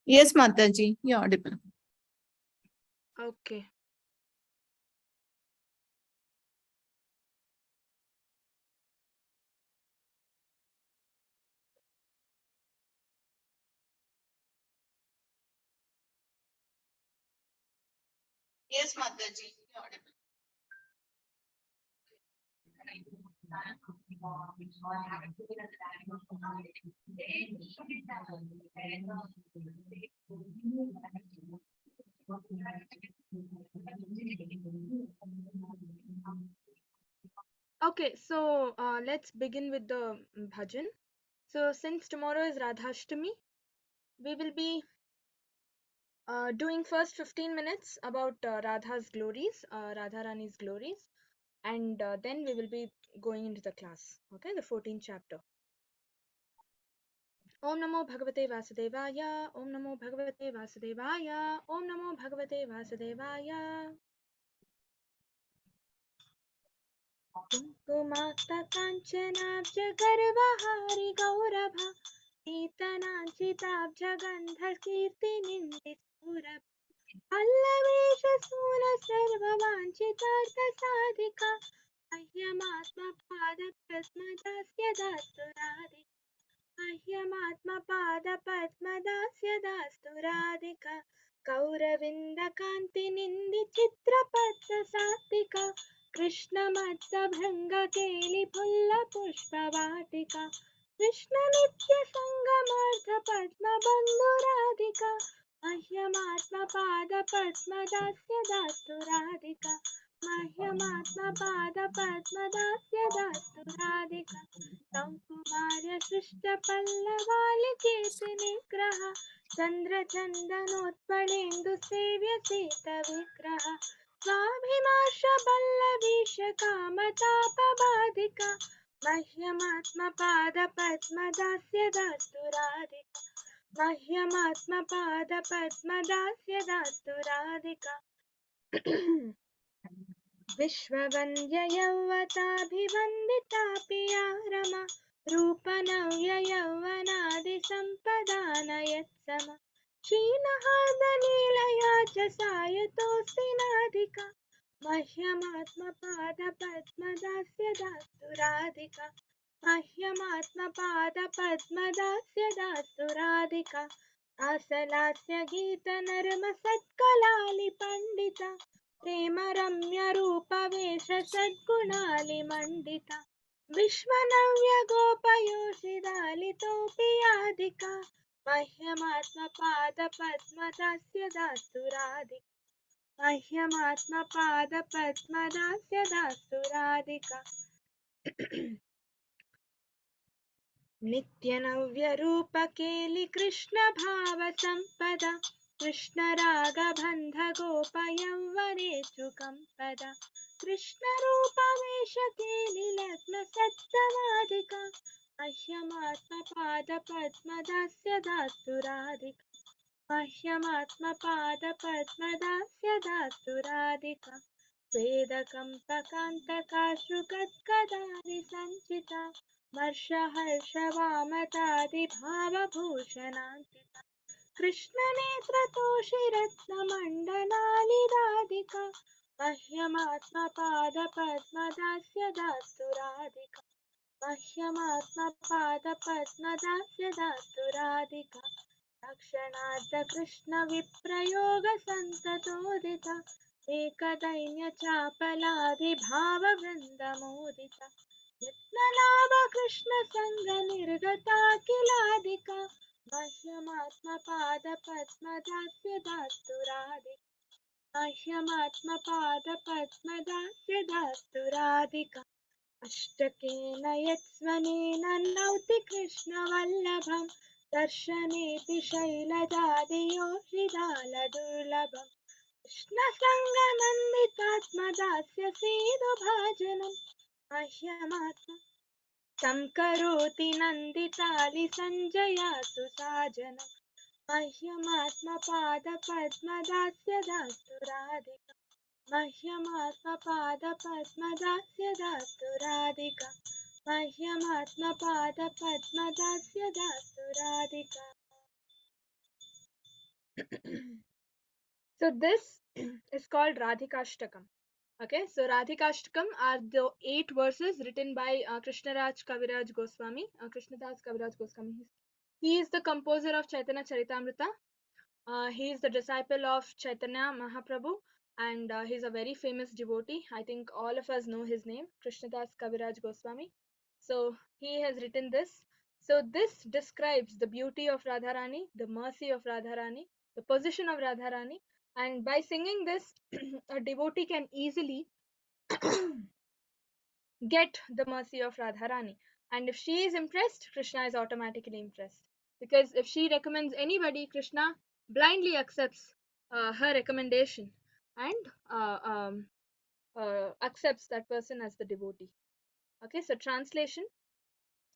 Yes, Mataji, you're audible. Okay. Yes, Mataji, you're audible. Okay, so let's begin with the bhajan. So since tomorrow is Radhashtami, we will be doing first 15 minutes about Radha's glories, Radha Rani's glories, and then we will be going into the class. Okay, the 14th chapter. Om Namo Bhagavate Vasudevaya, Om Namo Bhagavate Vasudevaya, Om Namo Bhagavate Vasudevaya. कुमाता काञ्चनाब्जगर्वहारि गौरभा पीतनाञ्चिताब्जगन्धकीर्तिनिन्दितसौरभ पल्लवेशसून सर्ववाञ्छितार्थसाधिका मह्यमात्मपादपद्मदास्य दास्तु राधिका मह्यमात्मपादपद्मदास्य दास्तु राधिका कौरविन्दकान्तिनिन्दिचित्रपत्रसात्विका कृष्णमत्तभृङ्गकेलिफुल्लपुष्पवाटिका कृष्णनित्यसङ्गमार्धपद्मबन्धुराधिका मह्यमात्मपादपद्मदास्य दास्तु राधिका मह्यमात्मपादपद्मदास्य दास्तु राधिका तं कुमार्य सृष्टपल्लवालिकेतनिग्रह चन्द्रचन्दनोत्पलेन्दुसेव्य सीतविग्रह स्वाभिमार्षपल्लवीशकामतापबाधिका मह्यमात्मपादपद्मदास्य दास्तु राधिका मह्यमात्मपादपद्मदास्य दास्तु राधिका विश्ववन्द्ययौवताभिवन्दिता पिया रमा रूपनव्ययौवनादिसम्पदानयत्सम क्षीणहार्दनीलया च सायतोऽस्ति नाधिका मह्यमात्मपादपद्मदास्य दास्तु राधिका मह्यमात्मपादपद्मदास्य दास्तु राधिका आसलास्य गीतनर्मसत्कलालिपण्डिता प्रेमरम्यरूपवेश सद्गुणालिमण्डिता विश्वनव्यगोपयोषिदालितोऽपि याधिका मह्यमात्मपादपद्मदास्य दास्तु राधिका मह्यमात्मपादपद्मदास्य दास्तु राधिका नित्यनव्यरूपकेलि कृष्णभावसम्पदा कृष्णरागबन्धगोपयौवनेषुकम्पदा कृष्णरूपवेशकेलि लग्नसत्समाधिका मह्यमात्मपादपद्मदास्य दास्तु राधिका मह्यमात्मपादपद्मदास्य दास्तु राधिका स्वेदकम्पकान्तकाश्रुगद्गदादिसञ्चिता वर्षहर्षवामतादिभावभूषणान्विता कृष्णनेत्रतोषिरत्नमण्डलालिराधिका मह्यमात्मपादपद्मदास्य दास्तु राधिका मह्यमात्मपादपद्मदास्य दास्तु राधिका रक्षणार्थकृष्णविप्रयोगसन्ततोदिता एकदैन्यचापलादिभाववृन्दमोदिता यत्नलाभकृष्णसङ्गनिर्गता किलादिका मह्यमात्मपादपद्मदास्य दास्तु राधिका मह्यमात्मपादपद्मदास्य दास्तु राधिका अष्टकेन यत्स्वनेन नौति कृष्णवल्लभं दर्शनेऽपि शैलजादियोषिदालदुर्लभम् कृष्णसङ्गनन्दितात्मदास्य सेदुभाजनम् मह्यमात्म तं करोति नन्दितालिसञ्जयासु साजनम् मह्यमात्मपादपद्मदास्य दास्तु Radhika मह्यमात्मपादपद्मदास्य दास्तु Radhika मह्यमात्मपादपद्मदास्य दास्तु Radhika So this is called Radhikashtakam. Okay, so Radhikashtakam are the 8 verses written by Krishnaraj Kaviraj Goswami. Krishnadas Kaviraj Goswami. He is the composer of Chaitanya Charitamrita. He is the disciple of Chaitanya Mahaprabhu, and he's a very famous devotee. I think all of us know his name, Krishnadas Kaviraj Goswami. So he has written this. So this describes the beauty of Radharani, the mercy of Radharani, the position of Radharani, and by singing this, a devotee can easily get the mercy of Radharani. And if she is impressed, Krishna is automatically impressed. Because if she recommends anybody, Krishna blindly accepts her recommendation and accepts that person as the devotee. Okay, so translation.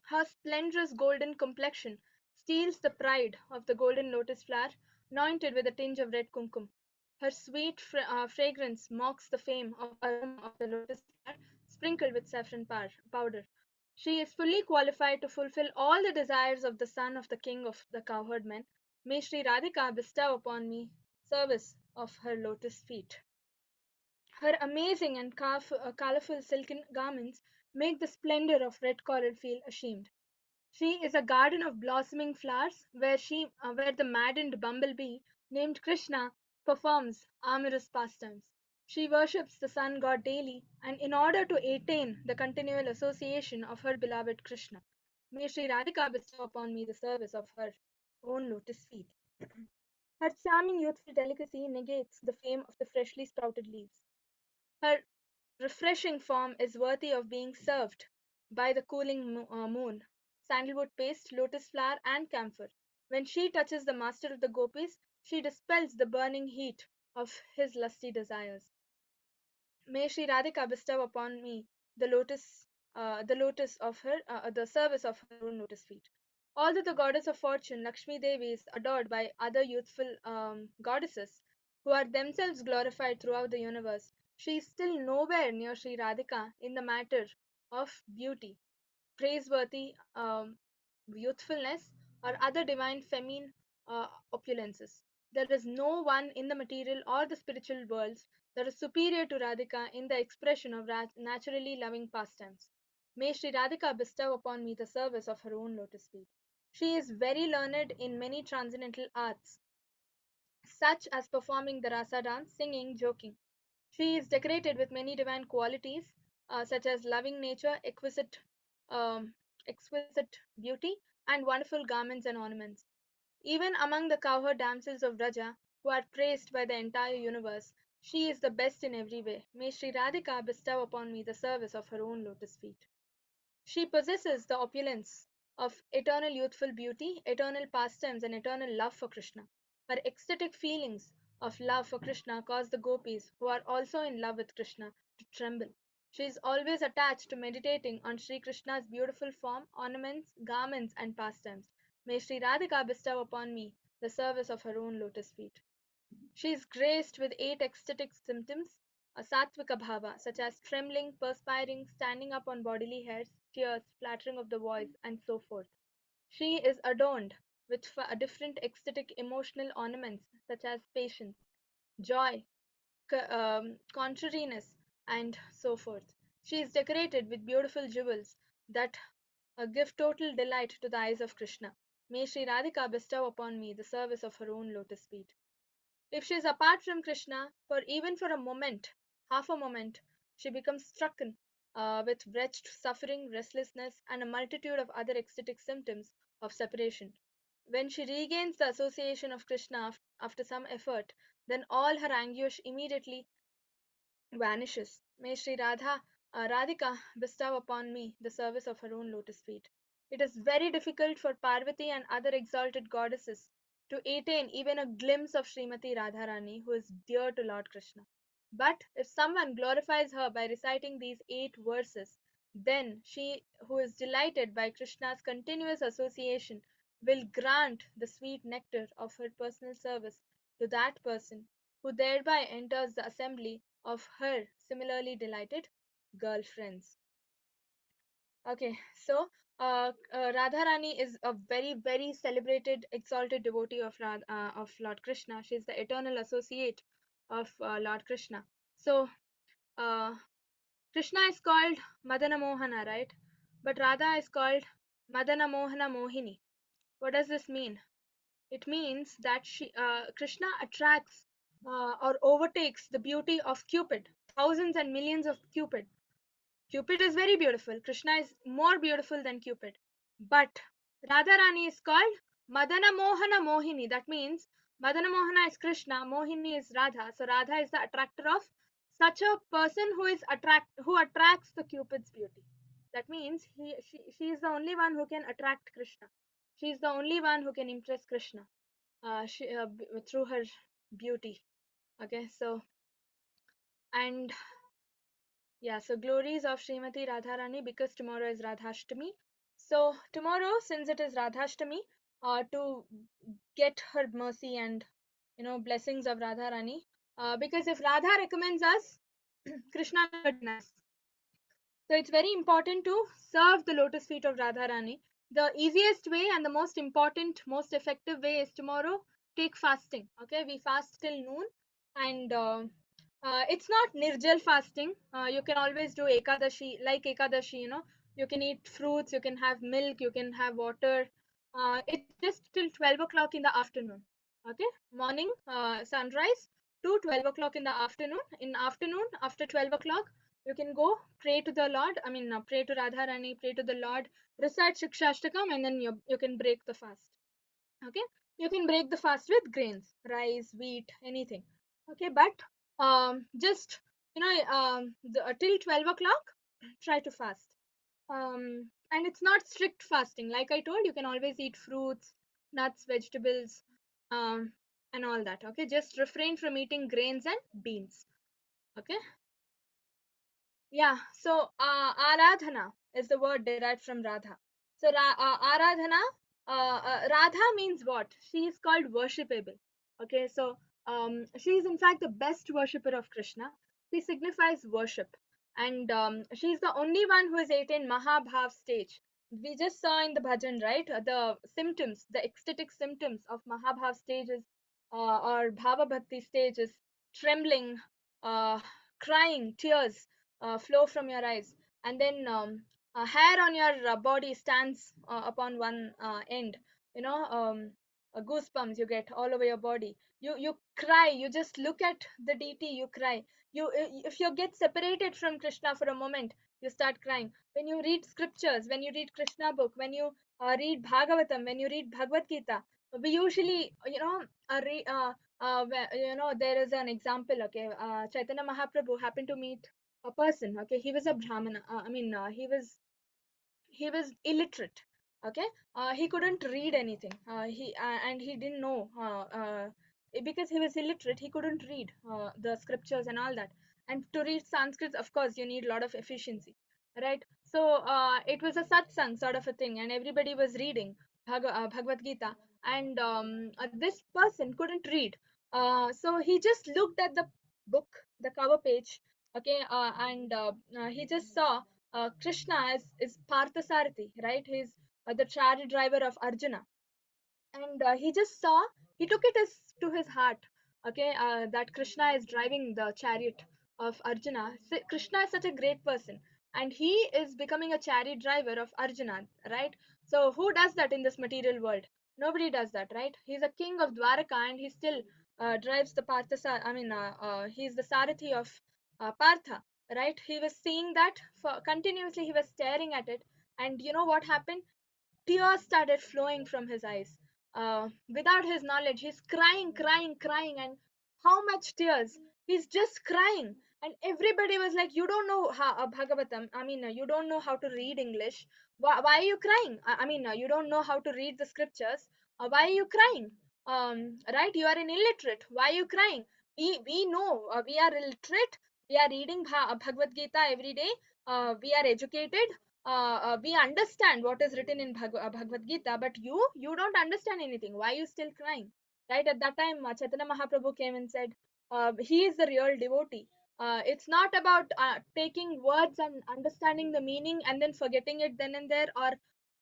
Her splendorous golden complexion steals the pride of the golden lotus flower, anointed with a tinge of red kumkum. Her sweet fragrance mocks the fame of aroma of the lotus flower, sprinkled with saffron powder. She is fully qualified to fulfill all the desires of the son of the king of the cowherd men. May Sri Radhika bestow upon me service of her lotus feet. Her amazing and colorful silken garments make the splendor of red coral feel ashamed. She is a garden of blossoming flowers where the maddened bumblebee named Krishna performs amorous pastimes. She worships the sun god daily, and in order to attain the continual association of her beloved Krishna, may Sri Radhika bestow upon me the service of her own lotus feet. Her charming youthful delicacy negates the fame of the freshly sprouted leaves. Her refreshing form is worthy of being served by the cooling moon, sandalwood paste, lotus flower, and camphor. When she touches the master of the gopis, she dispels the burning heat of his lusty desires. May Sri Radhika bestow upon me the lotus of the service of her own lotus feet. Although the goddess of fortune, Lakshmi Devi, is adored by other youthful goddesses who are themselves glorified throughout the universe, she is still nowhere near Sri Radhika in the matter of beauty, praiseworthy youthfulness, or other divine feminine opulences. There is no one in the material or the spiritual worlds that is superior to Radhika in the expression of naturally loving pastimes. May Sri Radhika bestow upon me the service of her own lotus feet. She is very learned in many transcendental arts, such as performing the rasa dance, singing, joking. She is decorated with many divine qualities, such as loving nature, um, exquisite beauty, and wonderful garments and ornaments. Even among the cowherd damsels of Raja, who are praised by the entire universe, she is the best in every way. May Sri Radhika bestow upon me the service of her own lotus feet. She possesses the opulence of eternal youthful beauty, eternal pastimes, and eternal love for Krishna. Her ecstatic feelings of love for Krishna cause the gopis, who are also in love with Krishna, to tremble. She is always attached to meditating on Sri Krishna's beautiful form, ornaments, garments, and pastimes. May Sri Radhika bestow upon me the service of her own lotus feet. She is graced with 8 ecstatic symptoms, a sattvika bhava, such as trembling, perspiring, standing up on bodily hairs, tears, flattering of the voice, and so forth. She is adorned with different ecstatic emotional ornaments, such as patience, joy, contrariness, and so forth. She is decorated with beautiful jewels that give total delight to the eyes of Krishna. May Sri Radhika bestow upon me the service of her own lotus feet. If she is apart from Krishna, for even for a moment, half a moment, she becomes stricken with wretched suffering, restlessness, and a multitude of other ecstatic symptoms of separation. When she regains the association of Krishna after some effort, then all her anguish immediately vanishes. May Sri Radhika bestow upon me the service of her own lotus feet. It is very difficult for Parvati and other exalted goddesses to attain even a glimpse of Srimati Radharani, who is dear to Lord Krishna. But if someone glorifies her by reciting these 8 verses, then she who is delighted by Krishna's continuous association will grant the sweet nectar of her personal service to that person, who thereby enters the assembly of her similarly delighted girlfriends. Okay, so Radharani is a very, very celebrated, exalted devotee of Lord Krishna. She's the eternal associate of Lord Krishna. So, uh, Krishna is called Madana Mohana, right? But Radha is called Madana Mohana Mohini. What does this mean? It means that Krishna attracts or overtakes the beauty of Cupid, thousands and millions of Cupid. Cupid is very beautiful. Krishna is more beautiful than Cupid. But Radharani is called Madana Mohana Mohini. That means Madana Mohana is Krishna, Mohini is Radha. So Radha is the attractor of such a person who attracts the Cupid's beauty. That means she is the only one who can attract Krishna. She is the only one who can impress Krishna through her beauty. Okay, so and yeah, so glories of Srimati Radharani, because tomorrow is Radhashtami. So tomorrow, since it is Radhashtami, to get her mercy and blessings of Radharani, because if Radha recommends us, Krishna never denies. So it's very important to serve the lotus feet of Radharani. The easiest way and the most important, most effective way is tomorrow take fasting. Okay, we fast till noon, and it's not nirjal fasting. You can always do ekadashi, like ekadashi. You can eat fruits, you can have milk, you can have water. It's just till 12 o'clock in the afternoon. Okay, morning sunrise to 12 o'clock in the afternoon. In afternoon, after 12 o'clock, you can go pray to the Lord. I mean, pray to Radharani, pray to the Lord, recite Shikshashtakam, and then you can break the fast. Okay, you can break the fast with grains, rice, wheat, anything. Okay, but just till 12 o'clock, try to fast. And it's not strict fasting. Like I told, you can always eat fruits, nuts, vegetables, um, and all that. Okay, just refrain from eating grains and beans. Okay. Yeah, so Aradhana is the word derived from Radha. So Aradhana, Radha means what? She is called worshipable. Okay, so she is in fact the best worshipper of Krishna. She signifies worship, and she is the only one who has attained Mahabhav stage. We just saw in the bhajan, right? The symptoms, the ecstatic symptoms of Mahabhav stage is, or Bhava Bhakti stage is trembling, uh, crying, tears flow from your eyes, and then hair on your body stands upon one end. Goosebumps you get all over your body. You cry. You just look at the deity, you cry. If you get separated from Krishna for a moment, you start crying. When you read scriptures, when you read Krishna book, when you read Bhagavatam, when you read Bhagavad Gita, we usually there is an example. Okay, Chaitanya Mahaprabhu happened to meet a person. Okay, he was a Brahmana. He was illiterate. Okay, he couldn't read anything. And he didn't know, because he was illiterate, he couldn't read the scriptures and all that. And to read Sanskrit, of course, you need a lot of efficiency, right? So it was a satsang sort of a thing, and everybody was reading Bhagavad Gita, and this person couldn't read. So he just looked at the book, the cover page. Okay, and he just saw Krishna is Parthasarathi, right? He's the chariot driver of Arjuna, and he just saw, he took it as to his heart. Okay, that Krishna is driving the chariot of Arjuna. So Krishna is such a great person, and he is becoming a chariot driver of Arjuna, right? So who does that in this material world? Nobody does that, right? He's a king of Dwaraka, and he still drives the he's the Sarathi of Partha, right? He was seeing that for continuously, he was staring at it, and you know what happened? Tears started flowing from his eyes. Without his knowledge, he's crying, crying, crying, and how much tears? He's just crying. And everybody was like, "You don't know how Bhagavatam. You don't know how to read English. Why are you crying? You don't know how to read the scriptures. Why are you crying? Right? You are an illiterate. Why are you crying? We know we are illiterate. We are reading Bhagavad Gita every day. We are educated. We understand what is written in Bhagavad Gita, but you don't understand anything. Why are you still crying?" Right at that time, Chaitanya Mahaprabhu came and said, he is the real devotee. It's not about taking words and understanding the meaning and then forgetting it then and there, or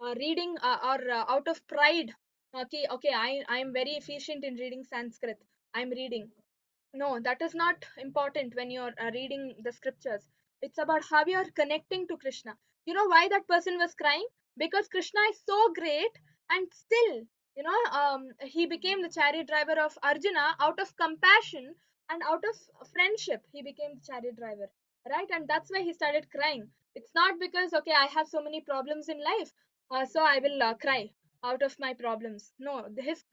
reading or out of pride. Okay, I am very efficient in reading Sanskrit, I'm reading. No, that is not important when you're reading the scriptures. It's about how you're connecting to Krishna. You know why that person was crying? Because Krishna is so great, and still, he became the chariot driver of Arjuna out of compassion and out of friendship. He became the chariot driver, right? And that's why he started crying. It's not because, okay, I have so many problems in life, so I will cry out of my problems. No, his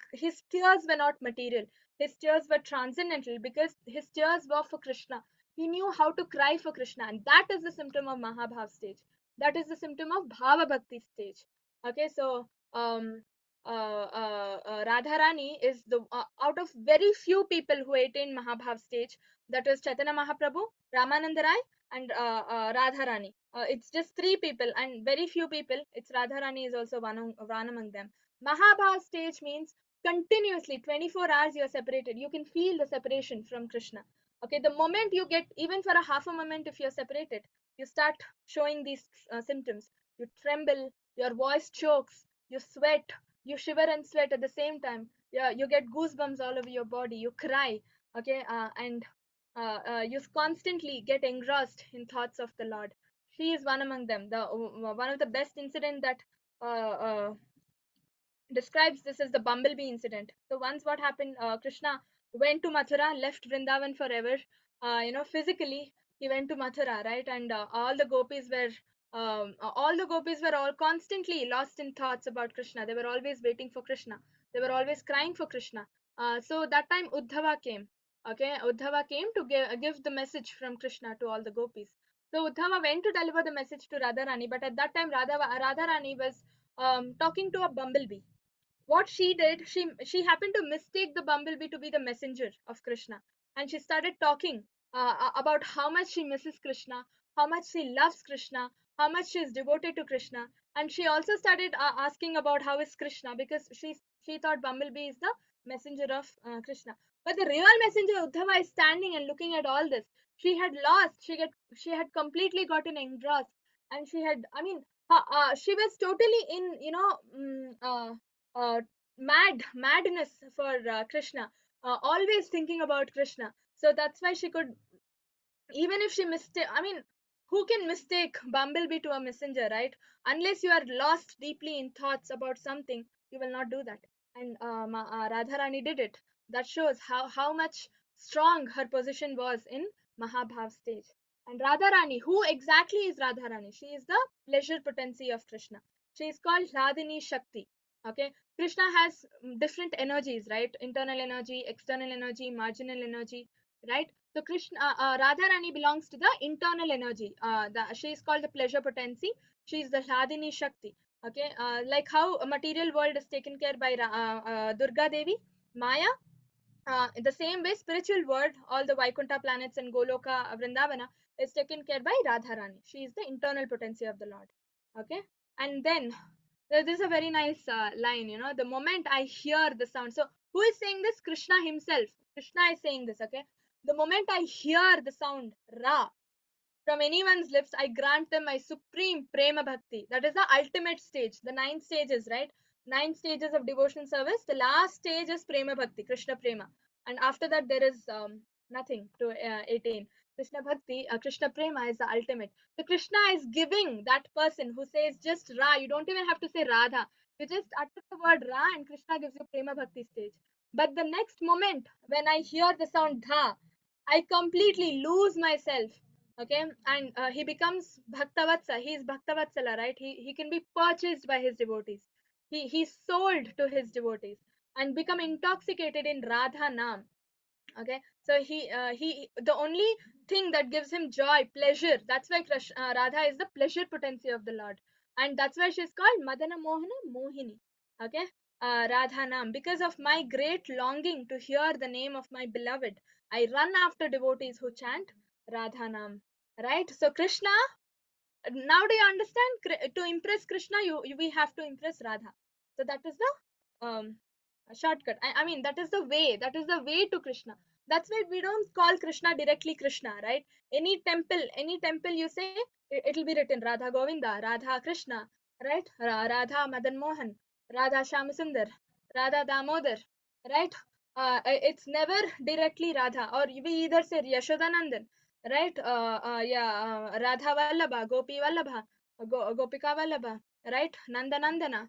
tears were not material, his tears were transcendental, because his tears were for Krishna. He knew how to cry for Krishna, and that is the symptom of Mahabhav stage. That is the symptom of Bhava Bhakti stage. Okay, so Radharani is the out of very few people who attain Mahabhav stage. That is Chaitanya Mahaprabhu, Ramananda Rai, and Radharani. It's just three people, and very few people. It's Radharani is also one among them. Mahabhav stage means continuously 24 hours you are separated. You can feel the separation from Krishna. Okay, the moment you get, even for a half a moment, if you're separated, you start showing these symptoms. You tremble, your voice chokes, you sweat, you shiver and sweat at the same time. Yeah, you get goosebumps all over your body, you cry. Okay, and you constantly get engrossed in thoughts of the Lord. She is one among them. The one of the best incident that describes this as the bumblebee incident. So once what happened, Krishna went to Mathura, left Vrindavan forever. Physically he went to Mathura, right? And all the gopis were all constantly lost in thoughts about Krishna. They were always waiting for Krishna. They were always crying for Krishna. So that time Uddhava came. Okay, Uddhava came to give the message from Krishna to all the gopis. So Uddhava went to deliver the message to Radharani, but at that time Radharani was talking to a bumblebee. What she did, she happened to mistake the bumblebee to be the messenger of Krishna, and she started talking about how much she misses Krishna, how much she loves Krishna, how much she is devoted to Krishna. And she also started asking about how is Krishna, because she thought bumblebee is the messenger of Krishna. But the real messenger Uddhava is standing and looking at all this. She had lost, she had completely gotten engrossed, and she had, I mean, she was totally in, uh, madness for Krishna, always thinking about Krishna. So that's why she could, even if she mistake, I mean, who can mistake bumblebee to a messenger, right? Unless you are lost deeply in thoughts about something, you will not do that. And Radharani did it. That shows how much strong her position was in Mahabhav stage. And Radharani, who exactly is Radharani? She is the pleasure potency of Krishna. She is called Hladini Shakti. Okay, Krishna has different energies, right? Internal energy, external energy, marginal energy, right? So Krishna, Radharani belongs to the internal energy. She is called the pleasure potency. She is the Hladini Shakti. Okay, like how a material world is taken care by Durga Devi, Maya. In the same way, spiritual world, all the Vaikuntha planets and Goloka, Vrindavana, is taken care by Radharani. She is the internal potency of the Lord. Okay, and then this is a very nice line. The moment I hear the sound. So who is saying this? Krishna himself. Krishna is saying this. Okay, the moment I hear the sound Ra from anyone's lips, I grant them my supreme prema bhakti. That is the ultimate stage. The 9 stages, right? 9 stages of devotional service. The last stage is prema bhakti, Krishna prema, and after that there is nothing to attain. Krishna bhakti, Krishna prema is the ultimate. So Krishna is giving that person who says just Ra. You don't even have to say Radha. You just utter the word Ra, and Krishna gives you prema bhakti stage. But the next moment, when I hear the sound Dha, I completely lose myself. Okay, and he becomes Bhaktavatsa. He is Bhaktavatsala, right? He can be purchased by his devotees. He's sold to his devotees and become intoxicated in Radha Nam. Okay, so he the only thing that gives him joy, pleasure, that's why Radha is the pleasure potency of the Lord, and that's why she's called Madana Mohana Mohini. Okay, Radha Nam, because of my great longing to hear the name of my beloved, I run after devotees who chant Radha Nam, right? So Krishna, now do you understand? To impress Krishna, we have to impress Radha. So that is the shortcut. I mean, that is the way. That is the way to Krishna. That's why we don't call Krishna directly Krishna, right? Any temple you say, it'll be written Radha Govinda, Radha Krishna, right? Radha Madan Mohan, Radha Shamasundar, Radha Damodar, right? It's never directly Radha, or we either say Yashodanandan, right? Radha Vallabha, Gopi Vallabha, Gopika Vallabha, right? Nanda Nandana.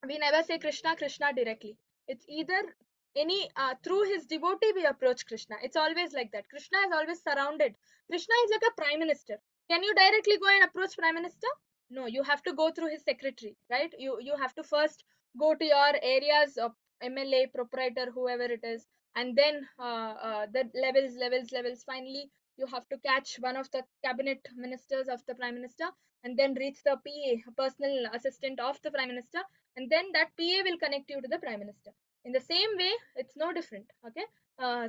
We never say Krishna Krishna directly. It's either any through his devotee we approach Krishna. It's always like that. Krishna is always surrounded. Krishna is like a prime minister. Can you directly go and approach prime minister? No, you have to go through his secretary, right? You have to first go to your areas of MLA, proprietor, whoever it is, and then the levels. Finally, you have to catch one of the cabinet ministers of the prime minister, and then reach the PA, personal assistant of the prime minister, and then that PA will connect you to the prime minister. In the same way, it's no different. Okay,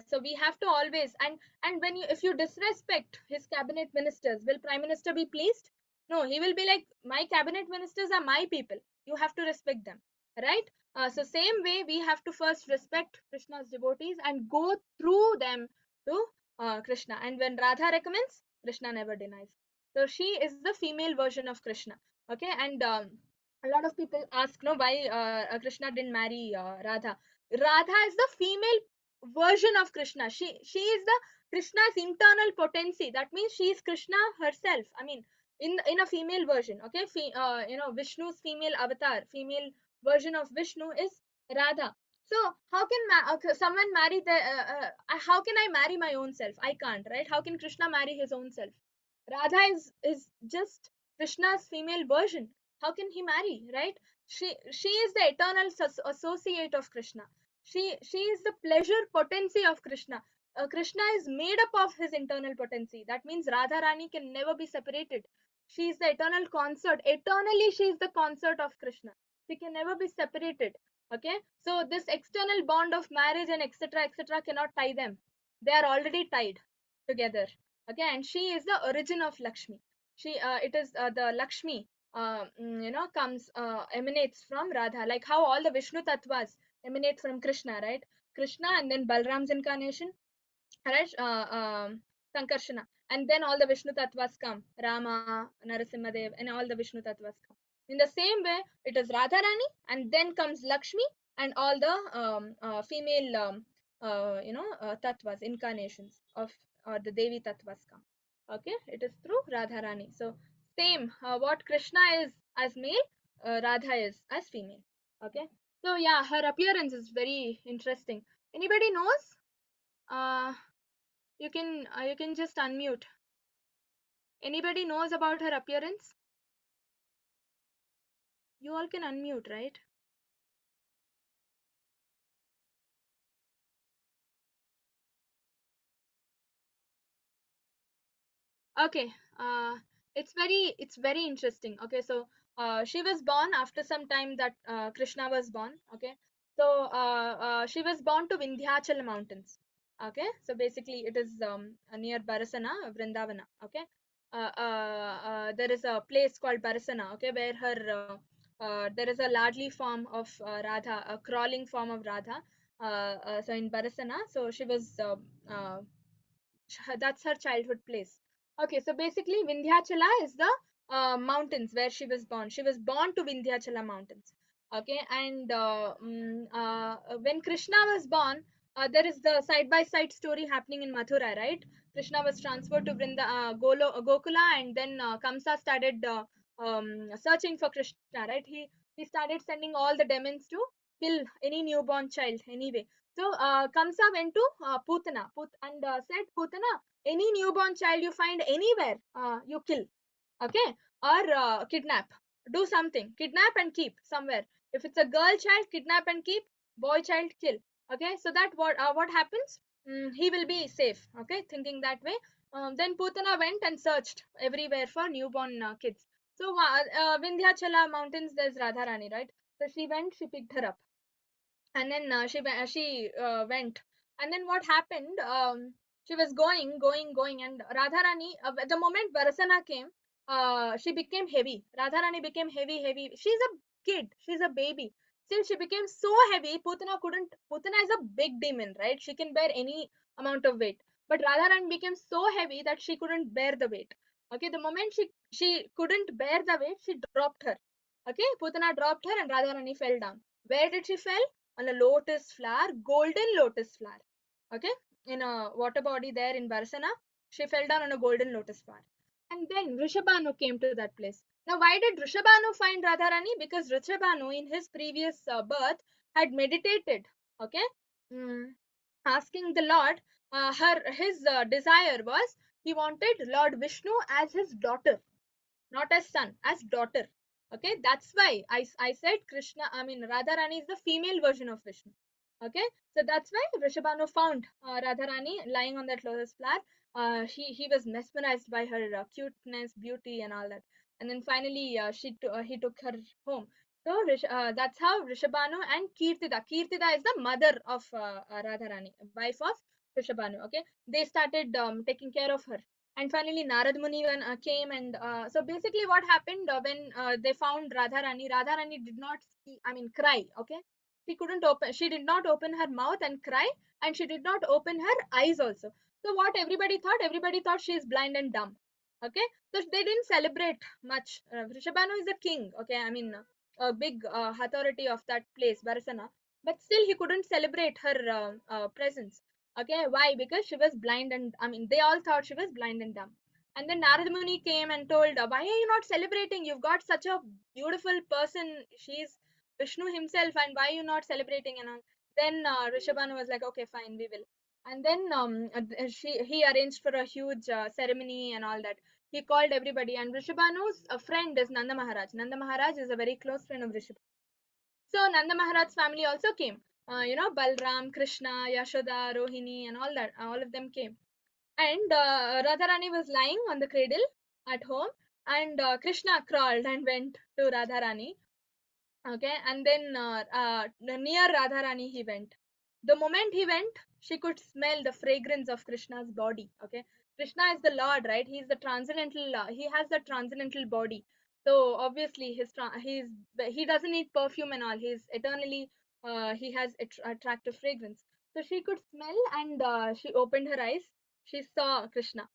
so we have to always, and when you, if you disrespect his cabinet ministers, will prime minister be pleased? No, he will be like, my cabinet ministers are my people, you have to respect them, right? So same way, we have to first respect Krishna's devotees and go through them to Krishna. And when Radha recommends, Krishna never denies. So she is the female version of Krishna. Okay, and a lot of people ask, no, why Krishna didn't marry Radha. Radha is the female version of Krishna. She is the Krishna's internal potency. That means she is Krishna herself. I mean, in a female version. Okay, Vishnu's female avatar, female version of Vishnu is Radha. So how can someone marry the how can I marry my own self? I can't, right? How can Krishna marry his own self? Radha is just Krishna's female version. How can he marry, right? She is the eternal associate of Krishna. She is the pleasure potency of Krishna. Krishna is made up of his internal potency. That means Radha Rani can never be separated. She is the eternal consort. Eternally, she is the consort of Krishna. She can never be separated. Okay, so this external bond of marriage and etc. cannot tie them. They are already tied together. Okay, and she is the origin of Lakshmi. She it is the Lakshmi comes emanates from Radha, like how all the Vishnu tattvas emanate from Krishna, right? Krishna, and then Balram's incarnation, right? Sankarshana, and then all the Vishnu tattvas come, Rama, Narasimhadev, and all the Vishnu tattvas come. In the same way, it is Radharani, and then comes Lakshmi, and all the female tattvas, incarnations of, or the Devi tattvas come. Okay, it is through Radharani. So same, what Krishna is as male, Radha is as female. Okay, so yeah, her appearance is very interesting. Anybody knows? uh you can just unmute. Anybody knows about her appearance? You all can unmute, right? Okay. It's very interesting. Okay, so she was born after some time that Krishna was born. Okay, so she was born to Vindhyachal mountains. Okay, so basically it is near Barasana, Vrindavana. Okay, there is a place called Barasana. Okay, where her there is a largely form of Radha, a crawling form of Radha. So in Barasana, so she was that's her childhood place. Okay, so basically Vindhyachala is the mountains where she was born. She was born to Vindhyachala mountains. Okay, and when Krishna was born, there is the side by side story happening in Mathura, right? Krishna was transferred to Gokula, and then Kamsa started searching for Krishna, right? He started sending all the demons to kill any newborn child anyway. So Kamsa went to Putana and said, Putana, any newborn child you find anywhere, you kill, okay, or kidnap. Do something, kidnap and keep somewhere. If it's a girl child, kidnap and keep. Boy child, kill. Okay, so that what happens? He will be safe. Okay, thinking that way. Then Putana went and searched everywhere for newborn kids. So Vindhyachala mountains, there's Radharani, right? So she went, she picked her up, and then she went, and then what happened, she was going, and Radharani, the moment Varasana came, she became heavy. Radharani became heavy. She's a kid, she's a baby. Still she became so heavy, Putana is a big demon, right? She can bear any amount of weight, but Radharani became so heavy that she couldn't bear the weight. Okay, the moment she couldn't bear the weight, she dropped her. Okay, Putana dropped her and Radharani fell down. Where did she fell? On a lotus flower, golden lotus flower. Okay, in a water body there in Barsana, she fell down on a golden lotus flower. And then Rishabhanu came to that place. Now, why did Rishabhanu find Radharani? Because Rishabhanu in his previous birth had meditated. Okay, mm, asking the Lord, his desire was he wanted Lord Vishnu as his daughter, not as son, as daughter. Okay, that's why I said Krishna, I mean Radharani is the female version of Vishnu. Okay, so that's why Rishabhanu found Radharani lying on that lotus flower. He was mesmerized by her cuteness, beauty, and all that. And then finally, he took her home. So that's how Rishabhanu and Kirtida is the mother of Radharani, wife of Rishabhanu. Okay, they started taking care of her. And finally Narad Muni came, and so basically what happened when they found Radharani did not see, I mean cry. Okay, she did not open her mouth and cry, and she did not open her eyes also. So what everybody thought she is blind and dumb. Okay, so they didn't celebrate much. Rishabhanu is the king. Okay, I mean a big authority of that place, Varasana, but still he couldn't celebrate her presence. Okay, why? Because she was blind, and I mean they all thought she was blind and dumb. And then Narad Muni came and told, why are you not celebrating? You've got such a beautiful person. She's Vishnu himself, and why are you not celebrating? And all. Then Rishabhanu was like, okay, fine, we will. And then he arranged for a huge ceremony and all that. He called everybody, and Rishabhanu's friend is Nanda Maharaj. Nanda Maharaj is a very close friend of Rishabhanu. So Nanda Maharaj's family also came. Balram, Krishna, Yashoda, Rohini, and all that. All of them came. And Radharani was lying on the cradle at home, and Krishna crawled and went to Radharani. Okay, and then near Radharani he went. The moment he went, she could smell the fragrance of Krishna's body. Okay, Krishna is the Lord, right? He's the transcendental. He has the transcendental body. So obviously he doesn't need perfume and all. He's eternally he has attractive fragrance. So she could smell, and she opened her eyes. She saw Krishna.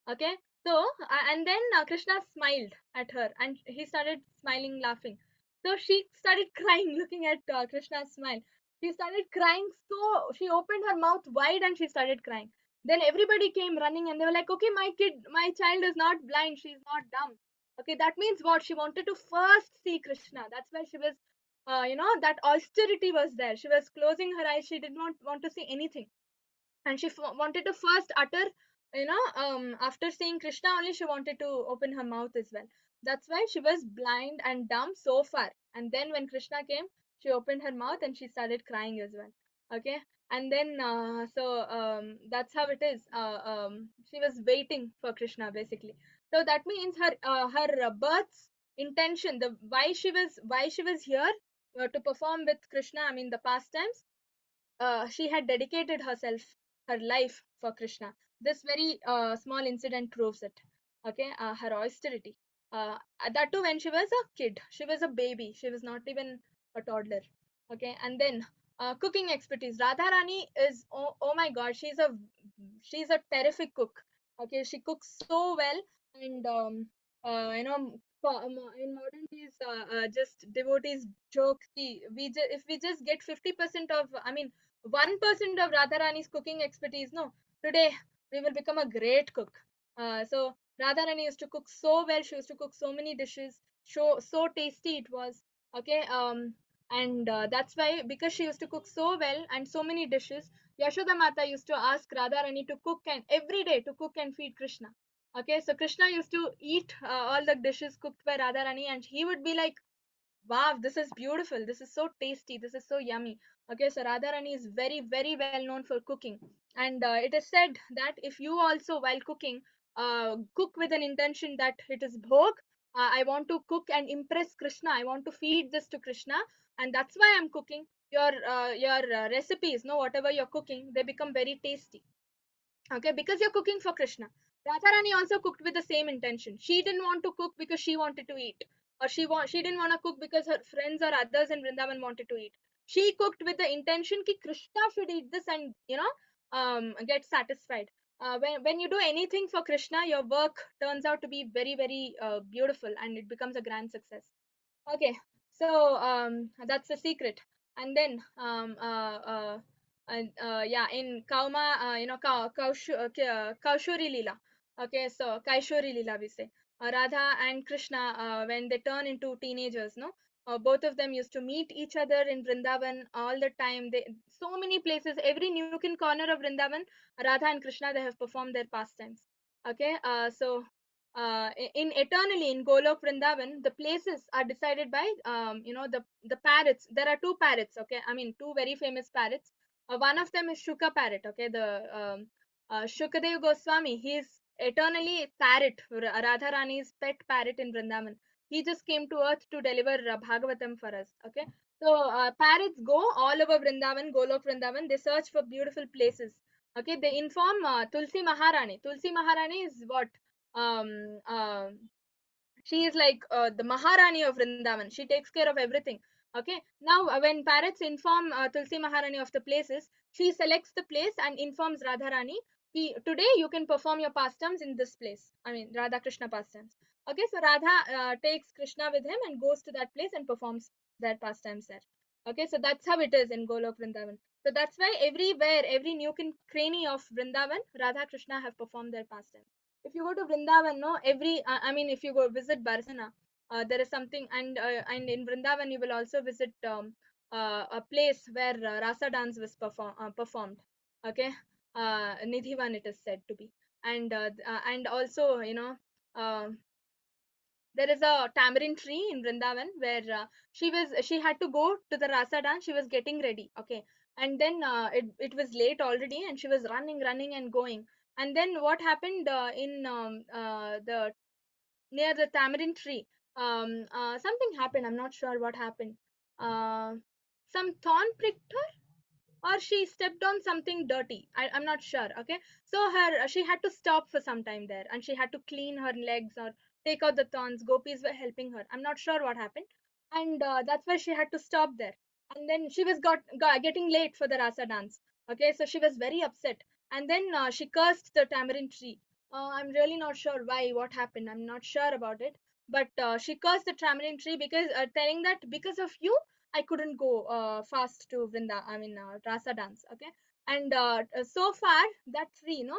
Okay, so and then Krishna smiled at her, and he started smiling, laughing. So she started crying looking at Krishna's smile. She started crying, so she opened her mouth wide and she started crying. Then everybody came running, and they were like, okay, my child is not blind, she's not dumb. Okay, that means what? She wanted to first see Krishna. That's why she was that austerity was there. She was closing her eyes. She did not want to see anything, and she wanted to first utter, after seeing Krishna only she wanted to open her mouth as well. That's why she was blind and dumb so far, and then when Krishna came, she opened her mouth and she started crying as well. Okay, and then that's how it is. She was waiting for Krishna basically. So that means her birth's intention, the why she was here to perform with Krishna, I mean the pastimes. She had dedicated herself, her life for Krishna. This very small incident proves it. Okay, her austerity. That too when she was a kid. She was a baby. She was not even a toddler. Okay, and then cooking expertise. Radharani is, oh my God, she's a terrific cook. Okay, she cooks so well, and in modern days, just devotees joke. If we just get 50% of, I mean 1% of Radharani's cooking expertise, no, today we will become a great cook. So Radharani used to cook so well. She used to cook so many dishes. So tasty it was. Okay, and that's why, because she used to cook so well and so many dishes, Yashoda Mata used to ask Radharani to cook, and every day to cook and feed Krishna. Okay, so Krishna used to eat all the dishes cooked by Radharani, and he would be like, wow, this is beautiful, this is so tasty, this is so yummy. Okay, so Radharani is very, very well known for cooking. And it is said that if you also, while cooking, cook with an intention that it is bhog, I want to cook and impress Krishna, I want to feed this to Krishna, and that's why I'm cooking. Your recipes, no, whatever you're cooking, they become very tasty. Okay, because you're cooking for Krishna. Radharani also cooked with the same intention. She didn't want to cook because she wanted to eat, or she didn't want to cook because her friends or others in Vrindavan wanted to eat. She cooked with the intention that Krishna should eat this and get satisfied. When you do anything for Krishna, your work turns out to be very, very beautiful, and it becomes a grand success. Okay, so that's the secret. And then yeah, in Kauma, Kaushuri Lila. Okay, so Kaishori Lila we say. Radha and Krishna, when they turn into teenagers, no, both of them used to meet each other in Vrindavan all the time. They so many places, every nook and corner of Vrindavan, Radha and Krishna they have performed their pastimes. Okay, so in eternally in Golok Vrindavan, the places are decided by the parrots. There are two parrots. Okay, I mean two very famous parrots. One of them is Shuka parrot. Okay, the Shukadev Goswami. He is eternally parrot, Radharani's pet parrot in Vrindavan. He just came to earth to deliver Bhagavatam for us. Okay, so parrots go all over Vrindavan, Golok Vrindavan. They search for beautiful places. Okay, they inform Tulsi Maharani. Tulsi Maharani is what um, uh, she is like the Maharani of Vrindavan. She takes care of everything. Okay. Now, when parrots inform Tulsi Maharani of the places, she selects the place and informs Radharani. Today you can perform your pastimes in this place. I mean, Radha Krishna pastimes. Okay, so Radha takes Krishna with him and goes to that place and performs their pastimes there. Okay, so that's how it is in Golok Vrindavan. So that's why everywhere, every nook and cranny of Vrindavan, Radha Krishna have performed their pastimes. If you go to Vrindavan, no, I mean, if you go visit Barsana, there is something, and in Vrindavan you will also visit a place where Rasa dance was performed. Okay, Nidhivan it is said to be, and also Uh, there is a tamarind tree in Vrindavan where she had to go to the Rasa dance. She was getting ready, okay, and then it was late already, and she was running and going. And then what happened in the near the tamarind tree? Something happened. I'm not sure what happened. Uh, some thorn pricked her, or she stepped on something dirty. I'm not sure. Okay, so she had to stop for some time there, and she had to clean her legs or take out the thorns. Gopis were helping her. I'm not sure what happened, and that's why she had to stop there. And then she was getting late for the rasa dance. Okay, so she was very upset, and then she cursed the tamarind tree. I'm really not sure why, what happened. I'm not sure about it, but she cursed the tamarind tree because telling that because of you I couldn't go fast to Rasa dance. Okay, and so far that tree,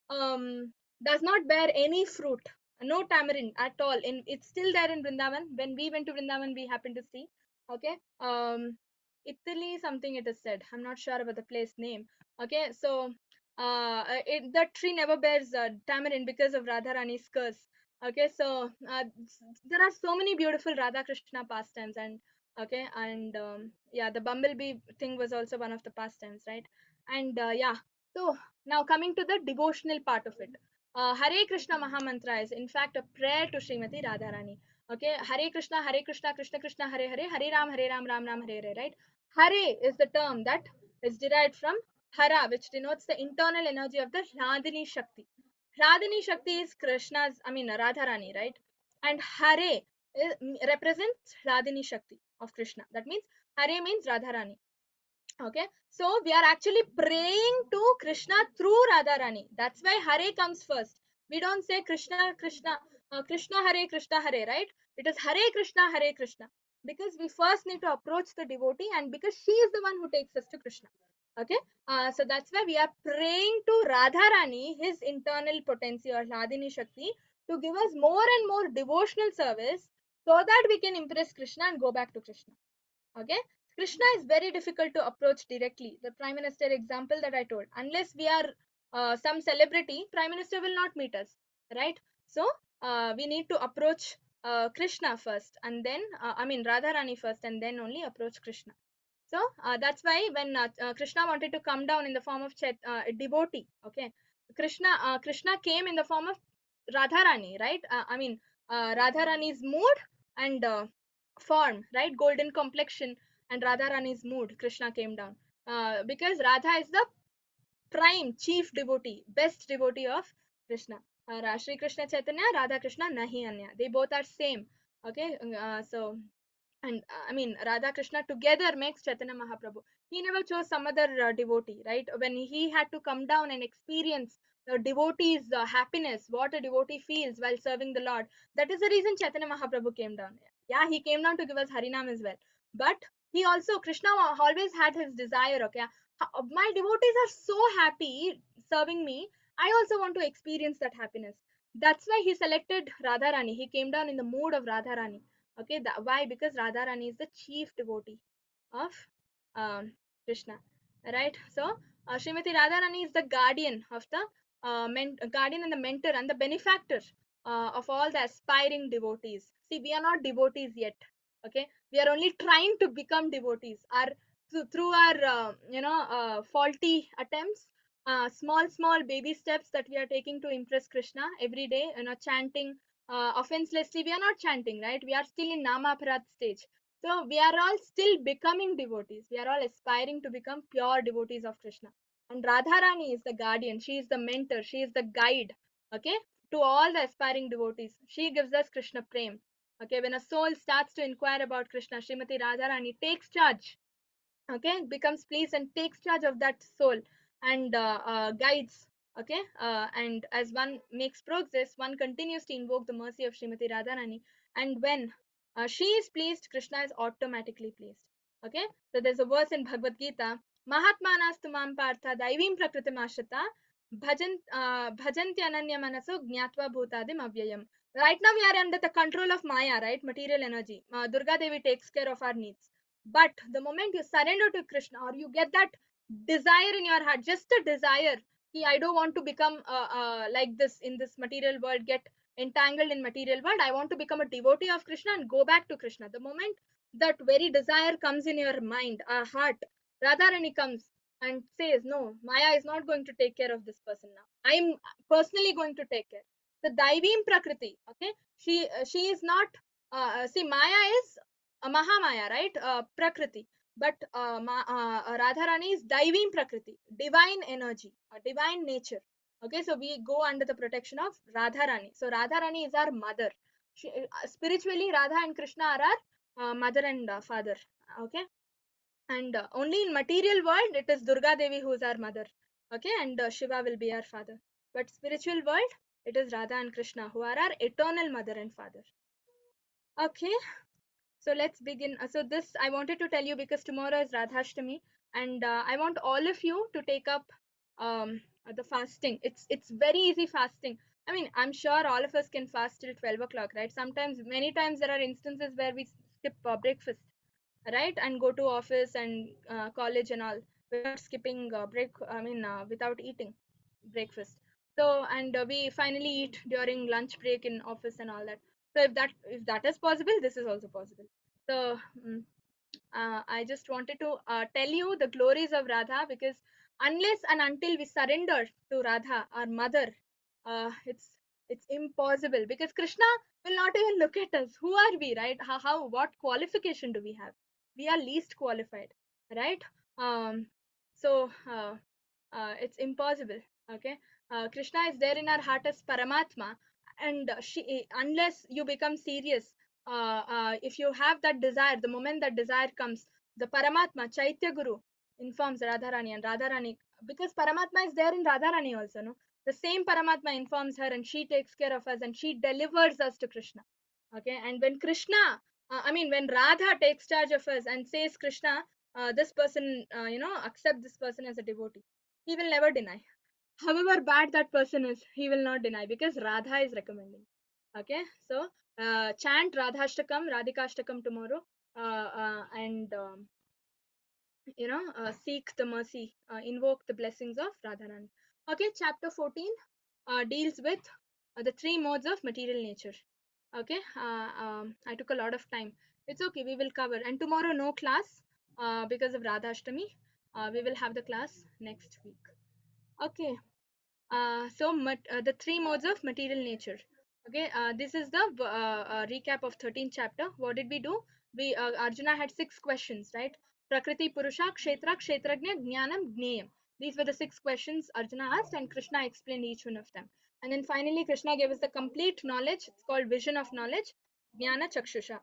does not bear any fruit, no tamarind at all. It's still there in Vrindavan. When we went to Vrindavan, we happened to see. Okay, Italy something it is said. I'm not sure about the place name. Okay, so that tree never bears tamarind because of Radharani's curse. Okay, so there are so many beautiful Radha Krishna pastimes, and okay, and yeah, the bumblebee thing was also one of the pastimes, right? And yeah, so now coming to the devotional part of it, Hare Krishna Mahamantra is in fact a prayer to Srimati Radharani. Okay, Hare Krishna, Krishna Krishna, Hare Hare, Hare Ram, Ram Ram, Hare Hare, right? Hare is the term that is derived from Hara, which denotes the internal energy of the Hladini Shakti. Hladini Shakti is Krishna's, I mean Radharani, right? And Hare represents Hladini Shakti of Krishna. That means Hare means Radharani. Okay, so we are actually praying to Krishna through Radharani. That's why Hare comes first. We don't say Krishna, Krishna, Krishna Hare, right? It is Hare Krishna, because we first need to approach the devotee, and because she is the one who takes us to Krishna. Okay, so that's why we are praying to Radharani, his internal potency or Hladini Shakti, to give us more and more devotional service so that we can impress Krishna and go back to Krishna. Okay, Krishna is very difficult to approach directly. The prime minister example that I told, unless we are some celebrity, prime minister will not meet us, right? So we need to approach Krishna first, and then Radharani first, and then only approach Krishna. So that's why when Krishna wanted to come down in the form of a devotee, okay, Krishna came in the form of Radharani, right? Radharani's mood and form, right? Golden complexion and Radharani's mood. Krishna came down because Radha is the prime chief devotee, best devotee of Krishna. Shri Krishna Chaitanya, Radha Krishna, Nahi Anya. They both are same. Okay, so and Radha Krishna together makes Chaitanya Mahaprabhu. He never chose some other devotee, right? When he had to come down and experience the devotee's happiness, what a devotee feels while serving the Lord, that is the reason Chaitanya Mahaprabhu came down. Yeah, he came down to give us Harinam as well. But he also, Krishna always had his desire, okay? My devotees are so happy serving me. I also want to experience that happiness. That's why he selected Radharani. He came down in the mood of Radharani. Okay, why? Because Radharani is the chief devotee of Krishna, right? So, Srimati Radharani is the guardian of the guardian and the mentor and the benefactor of all the aspiring devotees. See, we are not devotees yet. Okay, we are only trying to become devotees. Our through our faulty attempts, small baby steps that we are taking to impress Krishna every day. Chanting offenselessly. We are not chanting, right? We are still in Namaparat stage. So we are all still becoming devotees. We are all aspiring to become pure devotees of Krishna. And Radharani is the guardian. She is the mentor. She is the guide. Okay, to all the aspiring devotees. She gives us Krishna Prem. Okay, when a soul starts to inquire about Krishna, Srimati Radharani takes charge. Okay, becomes pleased and takes charge of that soul and guides. Okay, and as one makes progress, one continues to invoke the mercy of Srimati Radharani. And when she is pleased, Krishna is automatically pleased. Okay, so there's a verse in Bhagavad Gita, Mahatmanas tumam partha daivim prakritim ashrita bhajanti ananya manaso gnatva bhutadim avyayam. Right now we are under the control of Maya, right? Material energy. Durga Devi takes care of our needs. But the moment you surrender to Krishna, or you get that desire in your heart, just a desire, I don't want to become like this in this material world, get entangled in material world. I want to become a devotee of Krishna and go back to Krishna. The moment that very desire comes in your mind, our heart, Radharani comes and says, no, Maya is not going to take care of this person now. I am personally going to take care. The Daivim Prakriti, okay? She is not, see, Maya is Mahamaya, right? Prakriti. But Radharani is Daivim Prakriti, divine energy, divine nature. Okay, so we go under the protection of Radharani. So Radharani is our mother. Spiritually, Radha and Krishna are our mother and father. Okay, and only in material world it is Durga Devi who is our mother. Okay, and Shiva will be our father. But spiritual world, it is Radha and Krishna who are our eternal mother and father. Okay, so let's begin. So this I wanted to tell you because tomorrow is Radhashtami, and I want all of you to take up the fasting. It's very easy fasting. I mean, I'm sure all of us can fast till 12 o'clock, right? Sometimes, many times, there are instances where we skip breakfast, right, and go to office and college and all without skipping break. I mean, without eating breakfast. So, and we finally eat during lunch break in office and all that. So if that is possible, this is also possible. So I just wanted to tell you the glories of Radha, because unless and until we surrender to Radha, our mother, it's impossible, because Krishna will not even look at us. Who are we, right? What qualification do we have? We are least qualified, right? Um, so it's impossible. Okay, Krishna is there in our heart as Paramatma, and unless you become serious, if you have that desire, the moment that desire comes, the Paramatma, Chaitya Guru, informs Radharani, and Radharani, because Paramatma is there in Radharani also, no? The same Paramatma informs her, and she takes care of us, and she delivers us to Krishna. Okay, and when Krishna, when Radha takes charge of us and says, Krishna, this person, accept this person as a devotee, he will never deny. However bad that person is, he will not deny, because Radha is recommending. Okay, so chant Radhashtakam, Radhikashtakam tomorrow, and seek the mercy, invoke the blessings of Radharani. Okay, chapter 14 deals with the three modes of material nature. Okay, I took a lot of time. It's okay, we will cover. And tomorrow, no class because of Radhashtami. We will have the class next week. Okay, the three modes of material nature. Okay, this is the recap of 13th chapter. What did we do? We Arjuna had 6 questions, right? Prakriti, Purusha, Kshetra, Kshetrajna, Jnanam, Gneyam. These were the 6 questions Arjuna asked, and Krishna explained each one of them. And then finally, Krishna gave us the complete knowledge. It's called vision of knowledge, Jnana Chakshusha.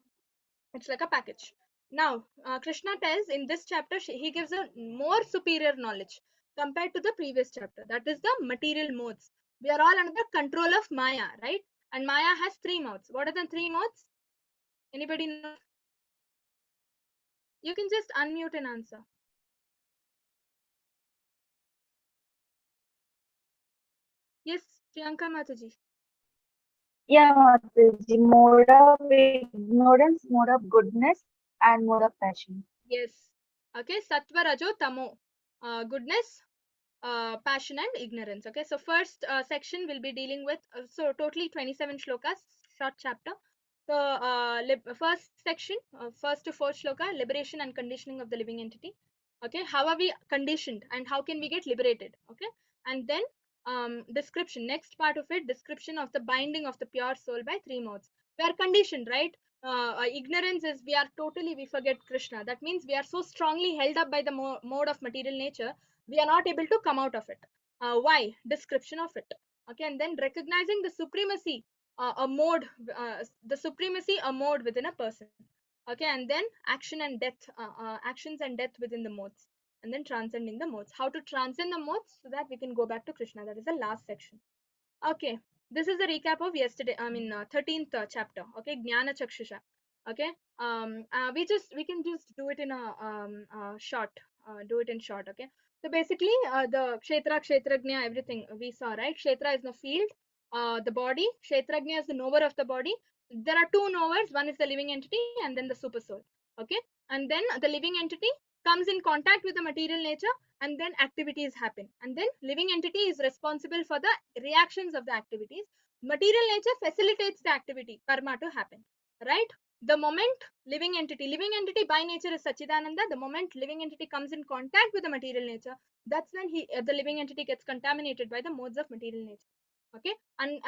It's like a package. Now, Krishna tells in this chapter, he gives a more superior knowledge compared to the previous chapter. That is the material modes. We are all under the control of Maya, right? And Maya has 3 modes. What are the 3 modes? Anybody know? You can just unmute and answer. Yes, Priyanka Mataji. Yeah, Mataji, mode of ignorance, mode of goodness, and mode of passion. Yes. Okay, Sattva, Rajo, Tamo. Goodness, passion and ignorance. Okay, so first section will be dealing with so totally 27 shlokas, short chapter. So first section, first to fourth shloka, liberation and conditioning of the living entity. Okay, how are we conditioned and how can we get liberated? Okay, and then description, next part of it, description of the binding of the pure soul by three modes. We are conditioned, right? Ignorance is we are totally, we forget Krishna. That means we are so strongly held up by the mode of material nature, we are not able to come out of it. Why? Description of it. Okay, and then recognizing the supremacy, a mode, the supremacy, a mode within a person. Okay, and then action and death, actions and death within the modes, and then transcending the modes. How to transcend the modes so that we can go back to Krishna. That is the last section. Okay, this is the recap of yesterday. I mean, 13th chapter. Okay, Jnana Chakshusha. Okay, we can just do it in a short. Do it in short. Okay, so basically, the Kshetrajna, everything we saw, right? Kshetra is the field. The body. Kshetrajna is the knower of the body. There are two knowers. One is the living entity, and then the super soul. Okay, and then the living entity comes in contact with the material nature, and then activities happen, and then living entity is responsible for the reactions of the activities. Material nature facilitates the activity karma to happen, right? The moment living entity by nature is Sachidananda. The moment living entity comes in contact with the material nature, that's when the living entity gets contaminated by the modes of material nature. Okay, and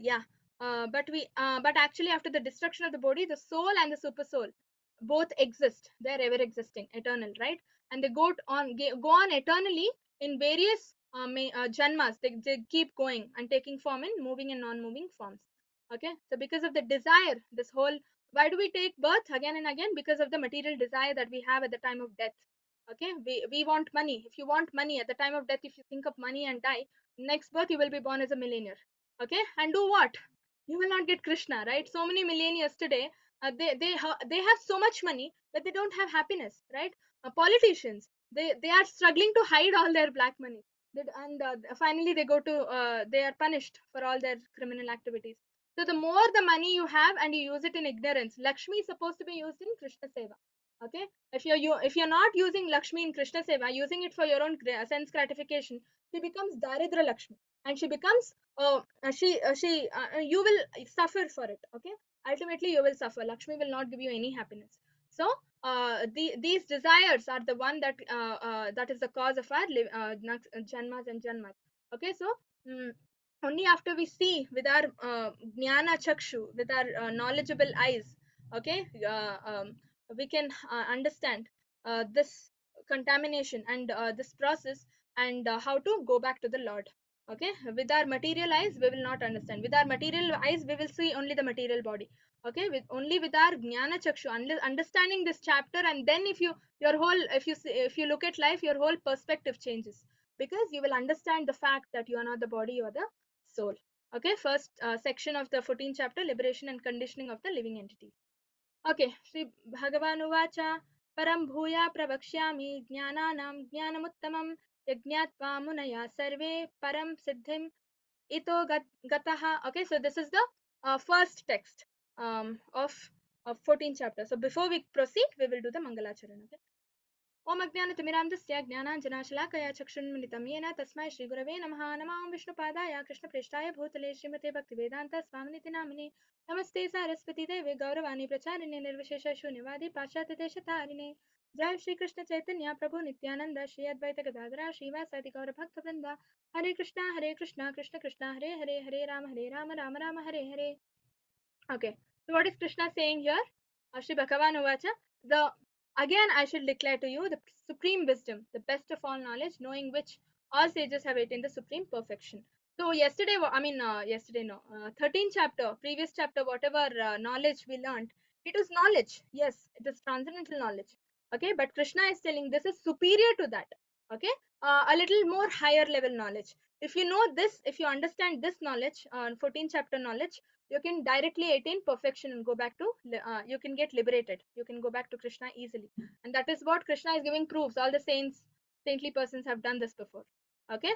yeah, but actually after the destruction of the body, the soul and the super soul both exist. They're ever existing, eternal, right? And they go on eternally in various janmas. They keep going and taking form in moving and non-moving forms. Okay, so because of the desire, this whole, why do we take birth again and again? Because of the material desire that we have at the time of death. Okay, we want money. If you want money at the time of death, if you think of money and die, next birth you will be born as a millionaire. Okay, and do what? You will not get Krishna, right? So many millionaires today, they have so much money but they don't have happiness, right? Politicians, they are struggling to hide all their black money. And finally they go to they are punished for all their criminal activities. So the more the money you have and you use it in ignorance, Lakshmi is supposed to be used in Krishna seva. Okay, if you're not using Lakshmi in Krishna seva, using it for your own sense gratification, she becomes Daridra Lakshmi, and she becomes you will suffer for it. Okay, ultimately you will suffer. Lakshmi will not give you any happiness. So these desires are the one that is the cause of our janmas and janmas. Okay, so mm, only after we see with our jnana chakshu, with our knowledgeable eyes, okay, we can understand this contamination and this process, and how to go back to the Lord. Okay, with our material eyes we will not understand. With our material eyes we will see only the material body. Okay, with only with our jnana chakshu, understanding this chapter, and then if you your whole if you look at life, your whole perspective changes, because you will understand the fact that you are not the body, you are the soul. Okay, first section of the 14th chapter, liberation and conditioning of the living entity. Okay, Sri Bhagavan Uvacha Param Bhuya Pravakshyami Jnananam Jnanamuttamam Yajñatva Munaya Sarve Param Siddhim Ito Gataha. Okay, so this is the first text of 14th chapter. So before we proceed, we will do the Mangalacharan. Okay. ओम अज्ञानतिमिरान्धस्य ज्ञानाञ्जनाशलाकया चक्षुन्मिलितं येन तस्मै श्रीगुरवे नमः। नमः ॐ विष्णुपादाय कृष्णप्रेष्ठाय भूतले श्रीमते भक्तिवेदान्तस्वामिनिति नामिने। नमस्ते सारस्वती देवे गौरवाणी प्रचारिणे निर्विशेष शून्यवादी पाश्चात्यदेशतारिणे। जय श्री कृष्ण चैतन्य प्रभु नित्यानंद श्री अद्वैत गदाधर श्रीवासादि गौर भक्त वृंदा। हरे कृष्णा कृष्ण कृष्ण हरे हरे, हरे Ram Ram Ram Hare Hare. Okay, so what is Krishna saying here? Shri Bhagavan Uvacha, again I should declare to you the supreme wisdom, the best of all knowledge, knowing which all sages have attained the supreme perfection. So yesterday, 13th chapter, previous chapter, whatever knowledge we learned, it is knowledge. Yes, it is transcendental knowledge. Okay, but Krishna is telling this is superior to that. Okay, a little more higher level knowledge. If you know this, if you understand this knowledge, 14th chapter knowledge, you can directly attain perfection and go back to, you can get liberated. You can go back to Krishna easily. And that is what Krishna is giving proofs. All the saints, saintly persons have done this before. Okay.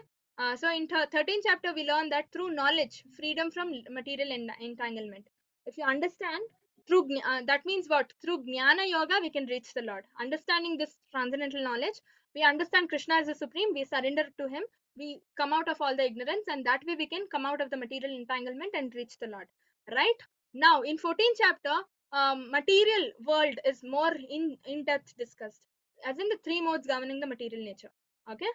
So in 13th chapter, we learn that through knowledge, freedom from material entanglement. If you understand, through that means what? Through Jnana Yoga, we can reach the Lord. Understanding this transcendental knowledge, we understand Krishna as the supreme, we surrender to him, we come out of all the ignorance, and that way we can come out of the material entanglement and reach the Lord. Right? Now, in 14th chapter, material world is more in depth discussed, as in the three modes governing the material nature. Okay.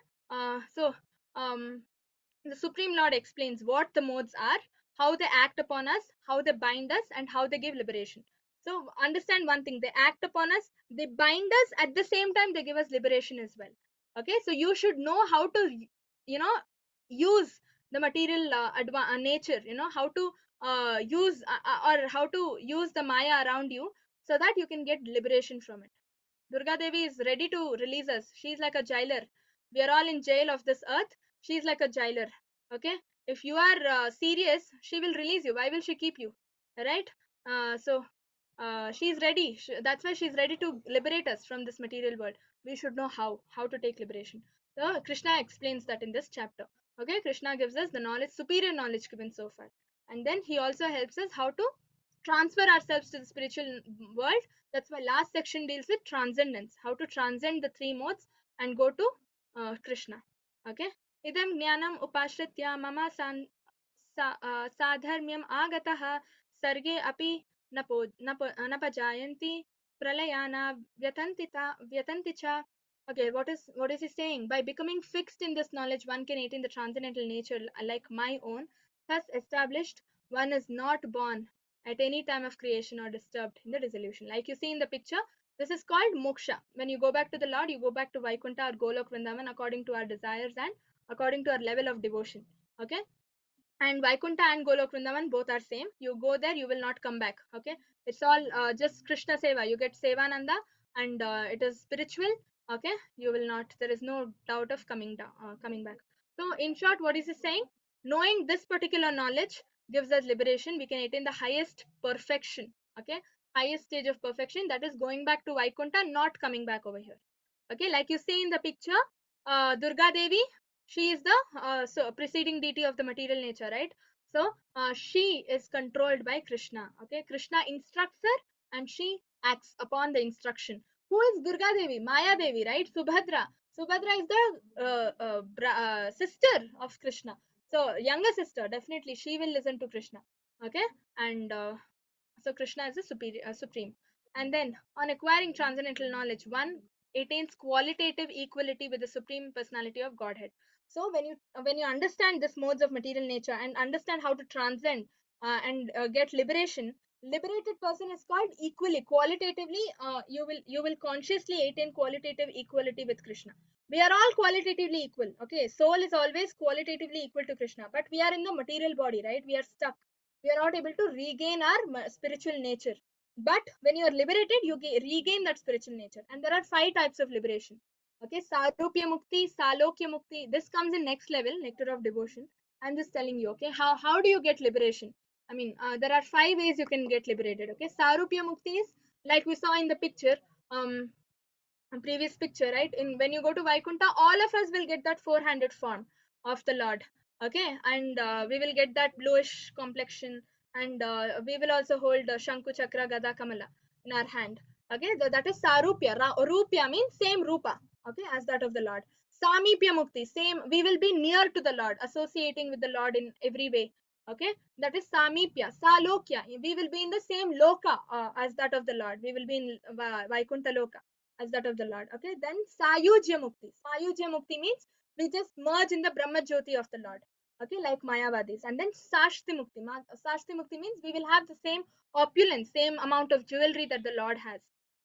So the Supreme Lord explains what the modes are, how they act upon us, how they bind us, and how they give liberation. So understand one thing, they act upon us, they bind us, at the same time they give us liberation as well. Okay, so you should know how to, you know, use the material nature, you know, how to use or how to use the Maya around you, so that you can get liberation from it. Durga Devi is ready to release us. She's like a jailer. We are all in jail of this earth. She's like a jailer. Okay. If you are serious, she will release you. Why will she keep you? Right? She's ready. That's why she's ready to liberate us from this material world. We should know how to take liberation. So Krishna explains that in this chapter. Okay. Krishna gives us the knowledge, superior knowledge given so far. And then he also helps us how to transfer ourselves to the spiritual world. That's why last section deals with transcendence, how to transcend the three modes and go to Krishna. Okay. Idam jnanam upashritya mama sadharmyam agatah sarge api napajayanti pralayana vyatanticha. Okay, what is he saying? By becoming fixed in this knowledge, one can attain the transcendental nature like my own. Thus established, one is not born at any time of creation or disturbed in the dissolution. Like you see in the picture, this is called moksha. When you go back to the Lord, you go back to Vaikuntha or Golok Vrindavan according to our desires and according to our level of devotion. Okay. And Vaikuntha and Golok Vrindavan both are same. You go there, you will not come back. Okay. It's all just Krishna Seva. You get Sevananda and it is spiritual. Okay. You will not, there is no doubt of coming down, coming back. So in short, what is he saying? Knowing this particular knowledge gives us liberation. We can attain the highest perfection. Okay. Highest stage of perfection, that is going back to Vaikuntha, not coming back over here. Okay. Like you see in the picture, Durga Devi, she is the preceding deity of the material nature, right? So she is controlled by Krishna. Okay, Krishna instructs her and she acts upon the instruction. Who is Durga Devi? Maya Devi, right? Subhadra. Subhadra is the sister of Krishna. So younger sister, definitely she will listen to Krishna. Okay, and so Krishna is the supreme. And then on acquiring transcendental knowledge, one attains qualitative equality with the supreme personality of Godhead. So when you understand this modes of material nature and understand how to transcend and get liberation, liberated person is called equally, qualitatively. You will consciously attain qualitative equality with Krishna. We are all qualitatively equal. Okay, soul is always qualitatively equal to Krishna, but we are in the material body, right? We are stuck. We are not able to regain our spiritual nature. But when you are liberated, you regain that spiritual nature. And there are 5 types of liberation. Okay, Sarupya Mukti, Salokya Mukti. This comes in next level, nectar of devotion. I'm just telling you, okay, how do you get liberation? I mean, there are 5 ways you can get liberated. Okay, Sarupya Mukti is like we saw in the picture, previous picture, right? In when you go to Vaikuntha, all of us will get that 400 form of the Lord. Okay, and we will get that bluish complexion, and we will also hold Shanku Chakra Gada Kamala in our hand. Okay, that is Sarupya. Rupya means same Rupa. Okay, as that of the Lord. Samipya Mukti, same, we will be near to the Lord, associating with the Lord in every way. Okay, that is Samipya. Salokya, we will be in the same Loka as that of the Lord. We will be in Vaikuntha Loka as that of the Lord. Okay, then Sayujya Mukti. Sayujya Mukti means we just merge in the Brahma Jyoti of the Lord. Okay, like Mayavadis. And then Sashti Mukti. Sashti Mukti means we will have the same opulence, same amount of jewelry that the Lord has.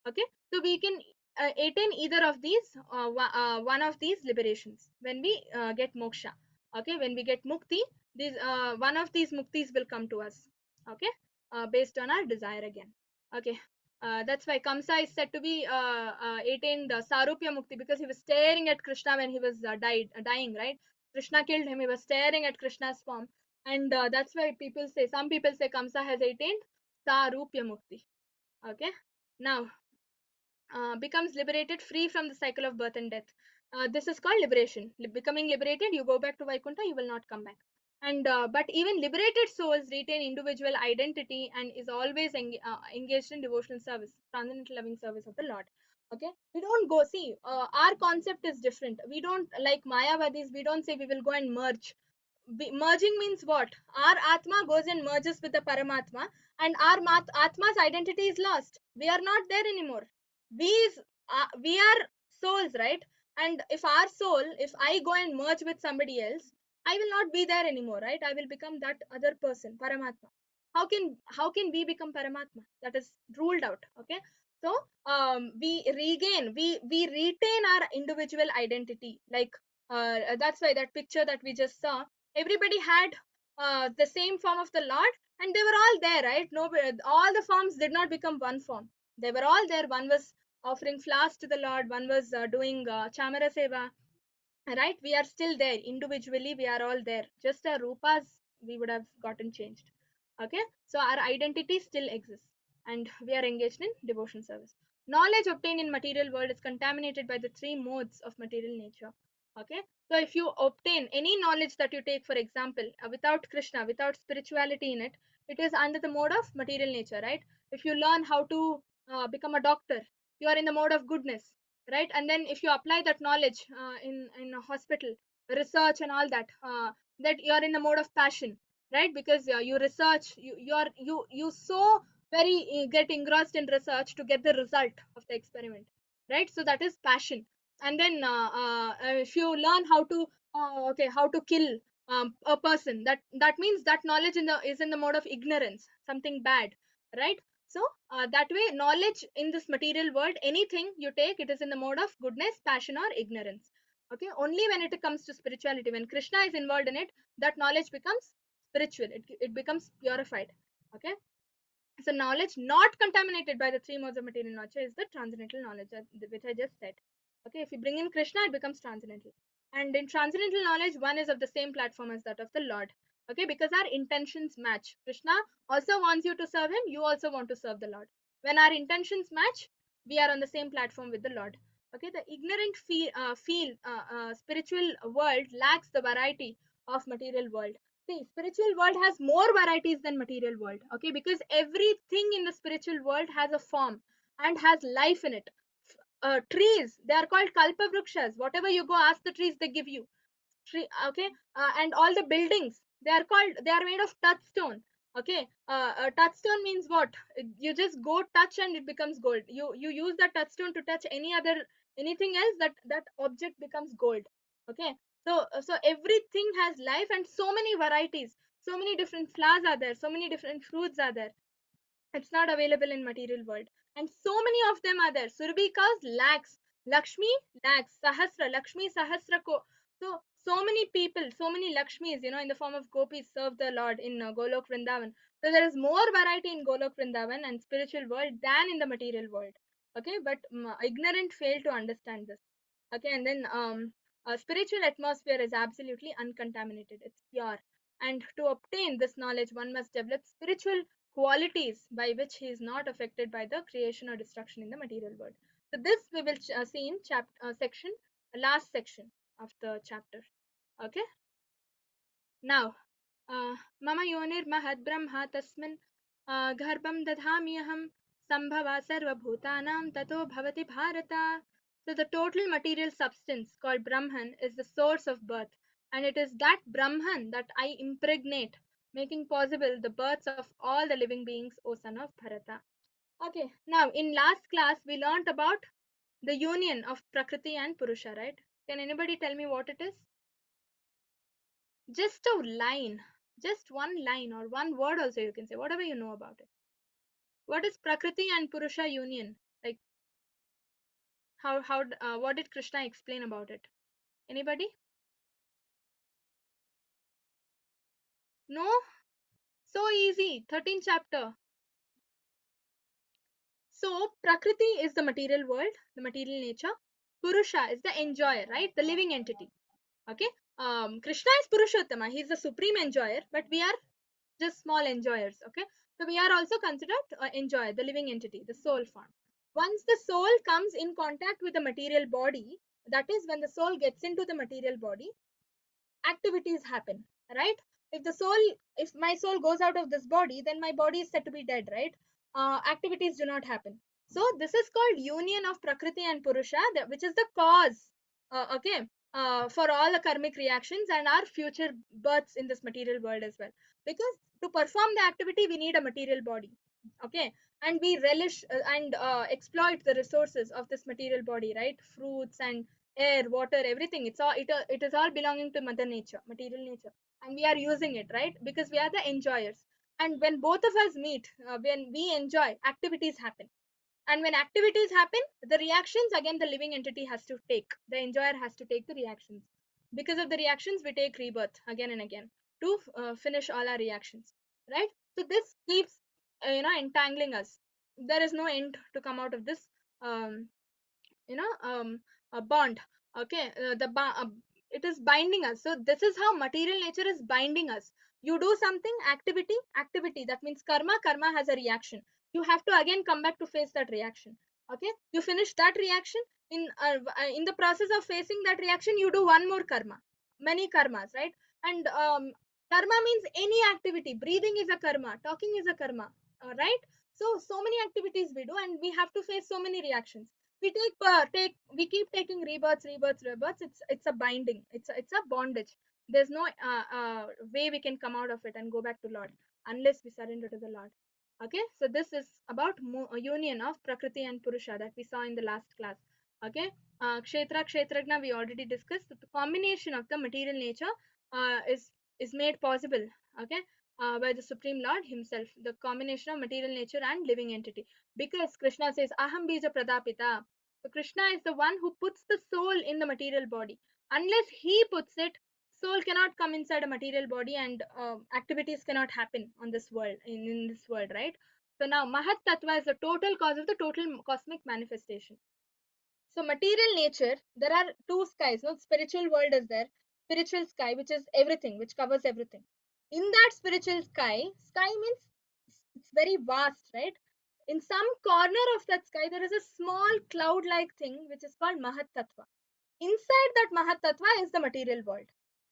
Okay, so we can attain either of these, one of these liberations when we get moksha. Okay, when we get mukti, these one of these muktis will come to us. Okay, based on our desire again. Okay, That's why Kamsa is said to be attained Sarupya Mukti, because he was staring at Krishna when he was dying, right? Krishna killed him. He was staring at Krishna's form, and that's why some people say Kamsa has attained Sarupya Mukti. Okay, now becomes liberated, free from the cycle of birth and death. This is called liberation. Becoming liberated, you go back to Vaikuntha, you will not come back. And but even liberated souls retain individual identity and is always engaged in devotional service, transcendental loving service of the Lord. Okay, we don't go see. Our concept is different. We don't, like Mayavadis. We don't say we will go and merge. Merging means what? Our Atma goes and merges with the Paramatma, and our Atma's identity is lost. We are not there anymore. We are souls, right? And if I go and merge with somebody else, I will not be there anymore, right? I will become that other person, Paramatma. How can we become Paramatma? That is ruled out. Okay, so we retain our individual identity. Like that's why that picture that we just saw, everybody had the same form of the Lord, and they were all there, right? No, all the forms did not become one form. They were all there. One was offering flowers to the Lord, one was doing Chamara Seva, right? We are still there. Individually, we are all there. Just our rupas, we would have gotten changed. Okay, so our identity still exists, and we are engaged in devotion service. Knowledge obtained in material world is contaminated by the three modes of material nature. Okay, so if you obtain any knowledge that you take, for example, without Krishna, without spirituality in it, it is under the mode of material nature, right? If you learn how to become a doctor, you are in the mode of goodness, right? And then if you apply that knowledge in a hospital, research and all that, that you are in the mode of passion, right? Because you research, you so very get engrossed in research to get the result of the experiment, right? So that is passion. And then if you learn how to how to kill a person, that means that knowledge is in the mode of ignorance, something bad, right? So that way, knowledge in this material world, anything you take, it is in the mode of goodness, passion, or ignorance. Okay, only when it comes to spirituality, when Krishna is involved in it, that knowledge becomes spiritual. It becomes purified. Okay, so knowledge not contaminated by the three modes of material nature is the transcendental knowledge, which I just said. Okay, if you bring in Krishna, it becomes transcendental. And in transcendental knowledge, one is of the same platform as that of the Lord. Okay, because our intentions match. Krishna also wants you to serve him, you also want to serve the Lord. When our intentions match, we are on the same platform with the Lord. Okay, the ignorant spiritual world lacks the variety of material world. See, spiritual world has more varieties than material world. Okay, because everything in the spiritual world has a form and has life in it. Trees, they are called kalpa vrukshas. Whatever you go ask the trees, they give you tree. Okay, and all the buildings, they are made of touchstone. Okay, touchstone means what? You just go touch and it becomes gold. You use that touchstone to touch anything else, that object becomes gold. Okay, so everything has life, and so many varieties, so many different flowers are there, so many different fruits are there. It's not available in material world, and so many of them are there. Surbhikas lakhs, Lakshmi lakhs, Sahasra, Lakshmi Sahasra ko. So many people, so many Lakshmis, in the form of gopis, serve the Lord in Golok Vrindavan. So there is more variety in Golok Vrindavan and spiritual world than in the material world. Okay, but ignorant fail to understand this. Okay, and then spiritual atmosphere is absolutely uncontaminated, it's pure. And to obtain this knowledge, one must develop spiritual qualities by which he is not affected by the creation or destruction in the material world. So this we will see in last section of the chapter. Okay, now mama yonir mahad brahma tasmin garbham dadhamyaham sambhava sarvabhutanam tato bhavati bharata. So the total material substance called Brahman is the source of birth, and it is that Brahman that I impregnate, making possible the births of all the living beings, O son of Bharata. Okay, now in last class we learnt about the union of Prakriti and Purusha, right? Can anybody tell me what it is? Just a line, just one line or one word also you can say, whatever you know about it. What is Prakriti and Purusha union? Like what did Krishna explain about it? Anybody? No? So easy. 13th chapter. So Prakriti is the material world, the material nature. Purusha is the enjoyer, right? The living entity. Okay. Krishna is Purushottama. He is the supreme enjoyer, but we are just small enjoyers. Okay. So we are also considered enjoyer, the living entity, the soul form. Once the soul comes in contact with the material body, that is when the soul gets into the material body, activities happen, right? If my soul goes out of this body, then my body is said to be dead, right? Activities do not happen. So this is called union of Prakriti and Purusha, which is the cause, okay, for all the karmic reactions and our future births in this material world as well. Because to perform the activity we need a material body, okay, and we relish and exploit the resources of this material body, right? Fruits and air, water, everything. It is all belonging to mother nature, material nature, and we are using it, right? Because we are the enjoyers. And when both of us meet, when we enjoy, activities happen. And when activities happen, the reactions, again the living entity has to take, the enjoyer has to take the reactions. Because of the reactions we take rebirth again and again to finish all our reactions, right? So this keeps entangling us. There is no end to come out of this um, you know a bond. Okay, it is binding us. So this is how material nature is binding us. You do something, activity, that means karma has a reaction. You have to again come back to face that reaction. Okay, you finish that reaction. In the process of facing that reaction, you do one more karma, many karmas, right? And karma means any activity. Breathing is a karma, talking is a karma, right? So many activities we do, and we have to face so many reactions. We keep taking rebirths. It's a binding, it's a bondage. There's no way we can come out of it and go back to Lord unless we surrender to the Lord. Okay, so this is about union of Prakriti and Purusha that we saw in the last class. Okay, Kshetragna we already discussed. The combination of the material nature is made possible, okay, by the Supreme Lord himself, the combination of material nature and living entity. Because Krishna says aham bija pradapita. So Krishna is the one who puts the soul in the material body. Unless he puts it, soul cannot come inside a material body, and activities cannot happen on this world, in this world, right? So now Mahat Tattva is the total cause of the total cosmic manifestation. So material nature, there are two skies. No, spiritual world is there. Spiritual sky, which is everything, which covers everything. In that spiritual sky means it's very vast, right? In some corner of that sky, there is a small cloud-like thing which is called Mahat Tattva. Inside that Mahat Tattva is the material world.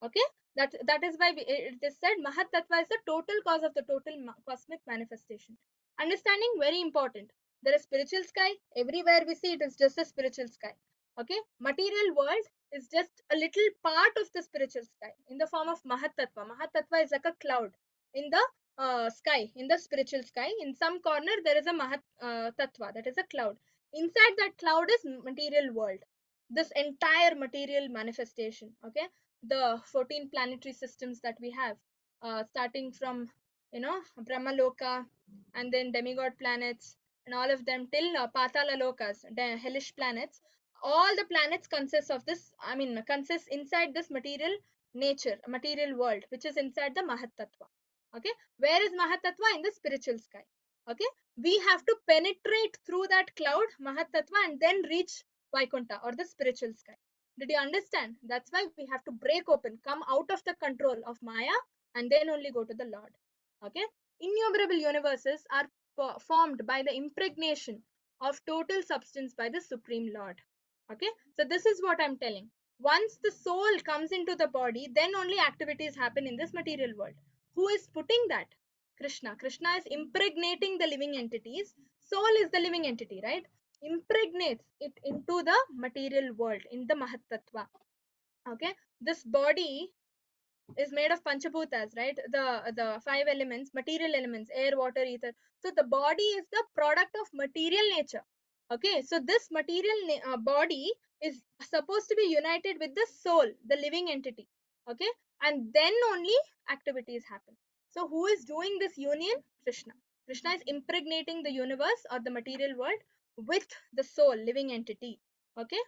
Okay, that is why it is said Mahat Tattva is the total cause of the total cosmic manifestation. Understanding very important. There is spiritual sky. Everywhere we see it is just a spiritual sky. Okay, material world is just a little part of the spiritual sky in the form of Mahat Tattva. Mahat Tattva is like a cloud in the sky, in the spiritual sky. In some corner there is a Mahat Tattva, that is a cloud. Inside that cloud is material world, this entire material manifestation. Okay, the 14 planetary systems that we have, starting from Brahmaloka, and then demigod planets, and all of them till Patala Lokas, the hellish planets. All the planets consist of this, consist inside this material nature, material world, which is inside the Mahat Tattva. Okay, where is Mahat Tattva? In the spiritual sky. Okay, we have to penetrate through that cloud, Mahat Tattva, and then reach Vaikuntha, or the spiritual sky. Did you understand? That's why we have to break open, come out of the control of Maya, and then only go to the Lord. Okay, innumerable universes are formed by the impregnation of total substance by the Supreme Lord. Okay, so this is what I'm telling. Once the soul comes into the body, then only activities happen in this material world. Who is putting that? Krishna. Krishna is impregnating the living entities. Soul is the living entity, right? Impregnates it into the material world, in the Mahat Tattva. Okay, this body is made of panchabhutas, right? The five elements, material elements: air, water, ether. So the body is the product of material nature. Okay, so this material body is supposed to be united with the soul, the living entity. Okay, and then only activities happen. So who is doing this union? Krishna. Krishna is impregnating the universe or the material world with the soul, living entity. Okay,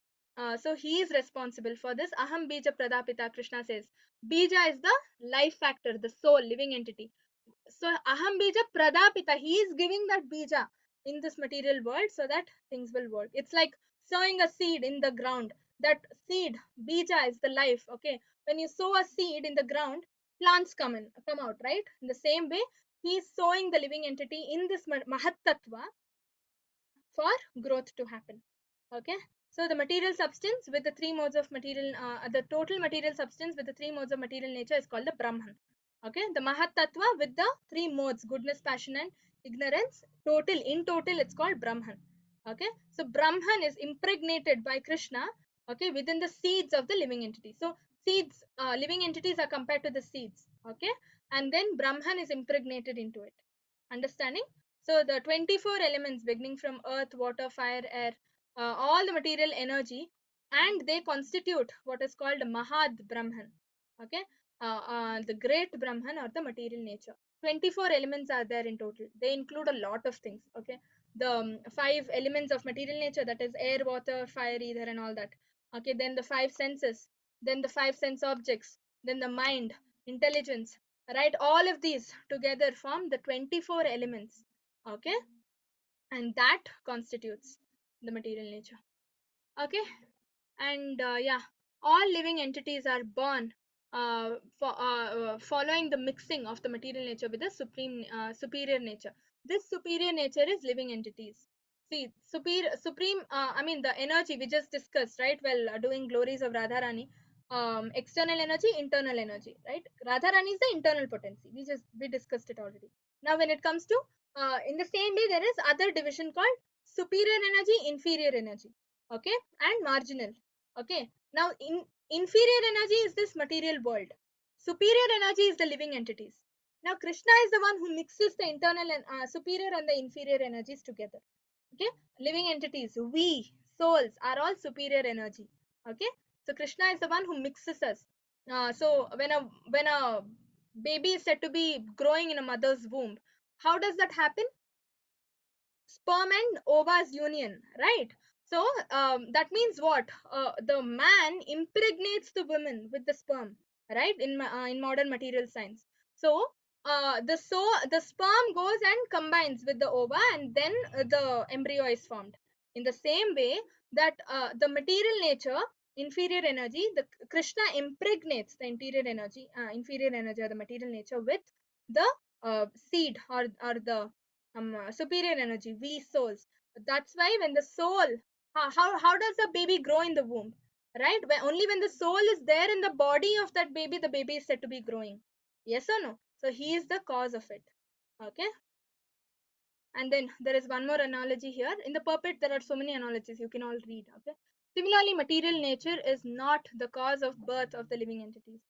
so he is responsible for this. Aham bija pradapita, Krishna says. Bija is the life factor, the soul, living entity. So aham bija pradapita, he is giving that bija. in this material world so that things will work. It's like sowing a seed in the ground. That seed, bija, is the life. Okay, when you sow a seed in the ground, plants come out, right? In the same way, he is sowing the living entity in this mahat tattva for growth to happen. Okay, so the material substance with the three modes of material, the total material substance with the three modes of material nature is called the Brahman. Okay, the Mahat Tattva with the three modes, goodness, passion, and ignorance, in total, it's called Brahman. Okay, so Brahman is impregnated by Krishna, okay, within the seeds of the living entity. So seeds, living entities are compared to the seeds. Okay, and then Brahman is impregnated into it. Understanding? So the 24 elements beginning from earth, water, fire, air, all the material energy, and they constitute what is called Mahad Brahman. Okay, the great Brahman or the material nature. 24 elements are there in total. They include a lot of things. Okay, the 5 elements of material nature, that is air, water, fire, ether, and all that. Okay, then the 5 senses, then the 5 sense objects, then the mind, intelligence, right? All of these together form the 24 elements. Okay, and that constitutes the material nature. Okay, and yeah, all living entities are born following the mixing of the material nature with the superior nature. This superior nature is living entities. See, supreme, I mean the energy we just discussed, right? Well, doing glories of Radharani, external energy, internal energy, right? Radharani is the internal potency. We discussed it already. Now when it comes to in the same way, there is other division called superior energy, inferior energy, okay, and marginal. Okay, now inferior energy is this material world, superior energy is the living entities. Now Krishna is the one who mixes the internal and superior and the inferior energies together. Okay, living entities, we souls are all superior energy. Okay, so Krishna is the one who mixes us. So when a baby is said to be growing in a mother's womb, how does that happen? Sperm and ova's union, right? So that means what? The man impregnates the woman with the sperm, right? In modern material science. So the sperm goes and combines with the ova, and then the embryo is formed. In the same way that the material nature, inferior energy, the Krishna impregnates the inferior energy or the material nature with the seed or the superior energy, we souls. That's why when the soul, how does a baby grow in the womb, right? Only when the soul is there in the body of that baby, the baby is said to be growing. Yes or no? So he is the cause of it. Okay, and then there is one more analogy here. In the puppet there are so many analogies, you can all read. Okay, similarly material nature is not the cause of birth of the living entities.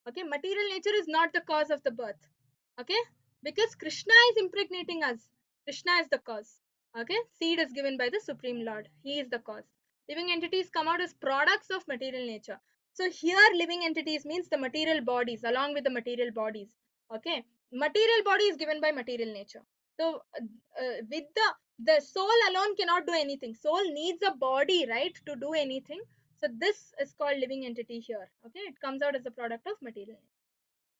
Okay, material nature is not the cause of the birth. Okay, because Krishna is impregnating us, Krishna is the cause. Okay, seed is given by the Supreme Lord, he is the cause. Living entities come out as products of material nature. So here living entities means the material bodies along with the material bodies. Okay, material body is given by material nature. So with the soul alone cannot do anything. Soul needs a body, right, to do anything. So this is called living entity here. Okay, it comes out as a product of material nature.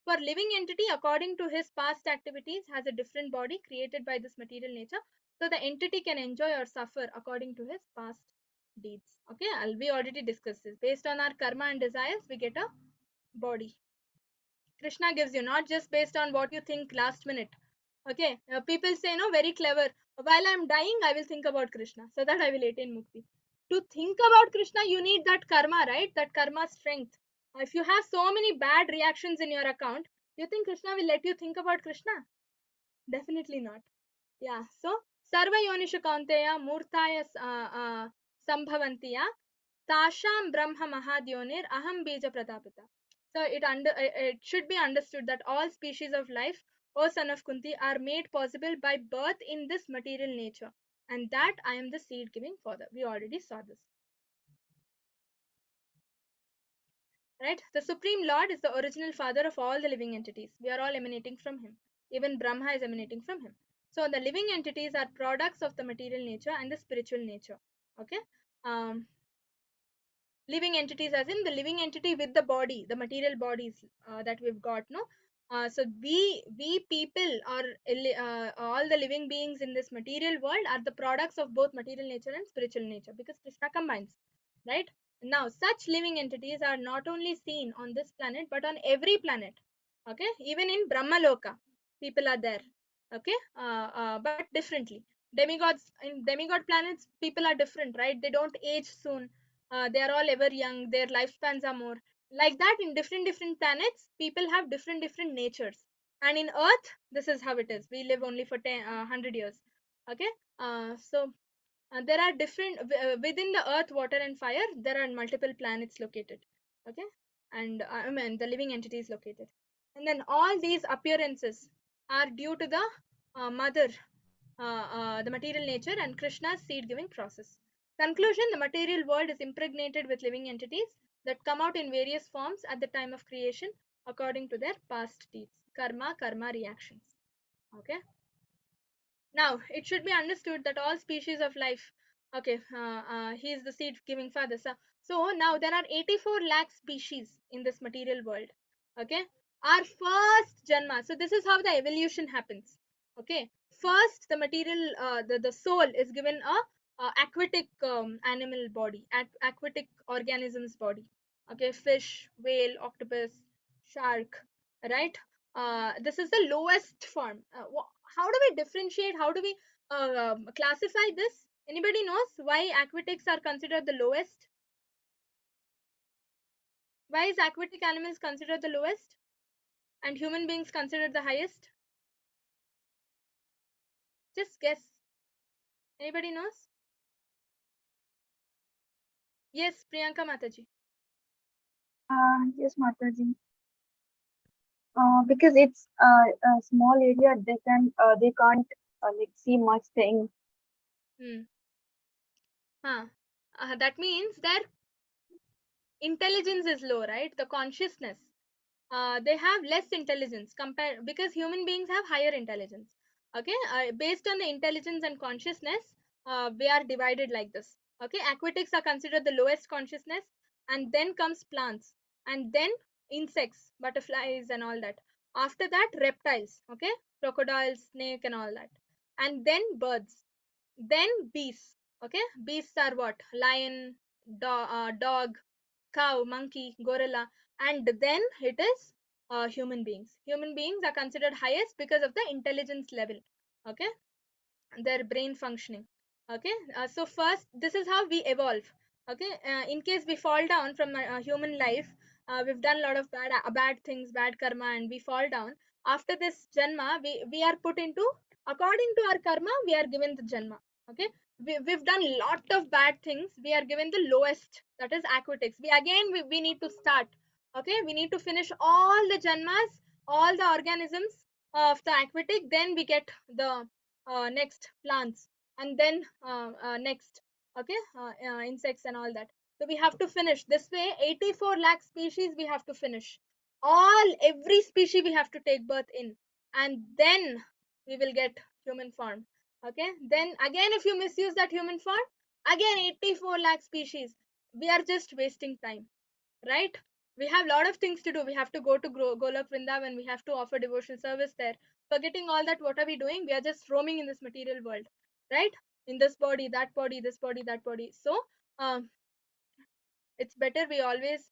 For living entity, according to his past activities, has a different body created by this material nature. So the entity can enjoy or suffer according to his past deeds. Okay, we already discussed this. Based on our karma and desires, we get a body. Krishna gives you, not just based on what you think last minute. Okay, people say, no, very clever. While I'm dying, I will think about Krishna so that I will attain mukti. To think about Krishna, you need that karma, right? That karma strength. If you have so many bad reactions in your account, you think Krishna will let you think about Krishna? Definitely not. Yeah, so Sarva Yonisha Kaunteya Murtaya Sambhavantiya Tasham Brahma Mahadionir Aham Bija Pratapita. So it should be understood that all species of life, O son of Kunti, are made possible by birth in this material nature, and that I am the seed giving father. We already saw this. Right? The Supreme Lord is the original father of all the living entities. We are all emanating from him. Even Brahma is emanating from him. So the living entities are products of the material nature and the spiritual nature. Okay. Living entities as in the living entity with the body, the material bodies that we've got, no? So we people or all the living beings in this material world are the products of both material nature and spiritual nature, because Krishna combines, right? Now such living entities are not only seen on this planet but on every planet. Okay, even in Brahmaloka people are there. Okay, but differently. Demigods, in demigod planets people are different, right? They don't age soon. They are all ever young, their lifespans are more. Like that, in different planets people have different natures. And in earth this is how it is. We live only for 100 years. Okay, so there are different within the earth, water and fire, there are multiple planets located. Okay, and I mean the living entities located. And then all these appearances are due to the mother, the material nature and Krishna's seed giving process. Conclusion: the material world is impregnated with living entities that come out in various forms at the time of creation according to their past deeds. Karma reactions. Okay. Now, it should be understood that all species of life, okay, he is the seed giving father. So now there are 84 lakh species in this material world. Okay, our first Janma. So this is how the evolution happens. Okay, first the material, the soul is given a aquatic animal body, aquatic organisms body. Okay, fish, whale, octopus, shark, right? This is the lowest form. How do we differentiate? How do we classify this? Anybody knows why aquatics are considered the lowest? Why is aquatic animals considered the lowest and human beings considered the highest? Just guess. Anybody knows? Yes, Priyanka Mataji. Yes, Mataji. Because it's a small area, they can't like see much thing. Hmm. That means their intelligence is low, right? The consciousness. They have less intelligence compared, because human beings have higher intelligence. Okay, based on the intelligence and consciousness, we are divided like this. Okay, aquatics are considered the lowest consciousness, and then comes plants, and then insects, butterflies and all that. After that, reptiles. Okay, crocodiles, snake and all that. And then birds, then beasts. Okay, beasts are what? Lion, dog, cow, monkey, gorilla, and then it is human beings. Human beings are considered highest because of the intelligence level. Okay, their brain functioning. Okay, so first this is how we evolve. Okay, in case we fall down from human life, we've done a lot of bad things, bad karma, and we fall down. After this janma, we are put into, according to our karma we are given the janma. Okay, we've done lot of bad things, we are given the lowest, that is aquatics. We need to start. Okay, we need to finish all the janmas, all the organisms of the aquatic, then we get the next plants, and then next, okay, insects and all that. So we have to finish this way. 84 lakh species we have to finish, all every species we have to take birth in, and then we will get human form. Okay, then again if you misuse that human form, again 84 lakh species, we are just wasting time, right? We have a lot of things to do. We have to go to Golok Vrindavan. We have to offer devotional service there. Forgetting all that, what are we doing? We are just roaming in this material world, right? In this body, that body, this body, that body. So, um, it's better we always,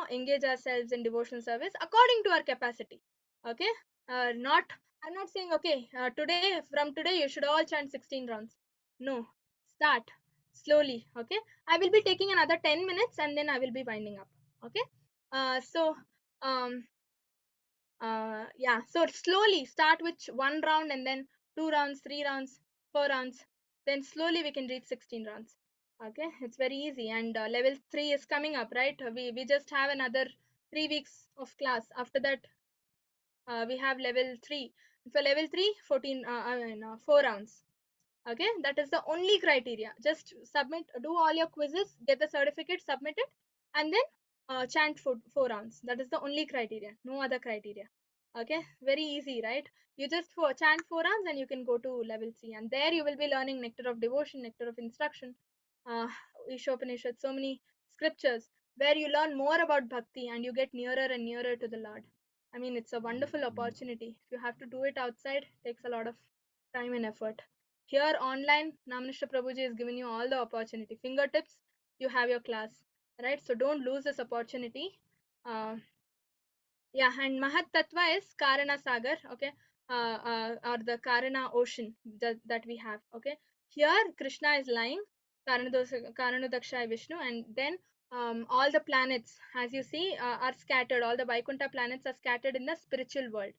engage ourselves in devotional service according to our capacity. Okay, not, I'm not saying okay, from today you should all chant 16 rounds. No, start slowly. Okay, I will be taking another 10 minutes and then I will be winding up. Okay, so um yeah, so slowly start with one round, and then 2 rounds, 3 rounds, 4 rounds, then slowly we can reach 16 rounds. Okay, it's very easy. And level 3 is coming up, right? We just have another 3 weeks of class. After that, we have level 3. For level 3, 14, 4 rounds. Okay, that is the only criteria. Just submit, do all your quizzes, get the certificate, submit it, and then chant for 4 rounds. That is the only criteria, no other criteria. Okay, very easy, right? You just chant 4 rounds and you can go to level 3, and there you will be learning nectar of devotion, nectar of instruction, uh, Ishopanishad, so many scriptures where you learn more about bhakti and you get nearer and nearer to the Lord. I mean, it's a wonderful opportunity. If you have to do it outside, it takes a lot of time and effort. Here online, Namanishta Prabhuji has given you all the opportunity. Fingertips, you have your class, right? So don't lose this opportunity. Yeah, and Mahat Tattva is Karana Sagar, okay, or the Karana ocean that we have, okay. Here, Krishna is lying, Karanadaksha Vishnu, and then all the planets, as you see, are scattered. All the Vaikuntha planets are scattered in the spiritual world.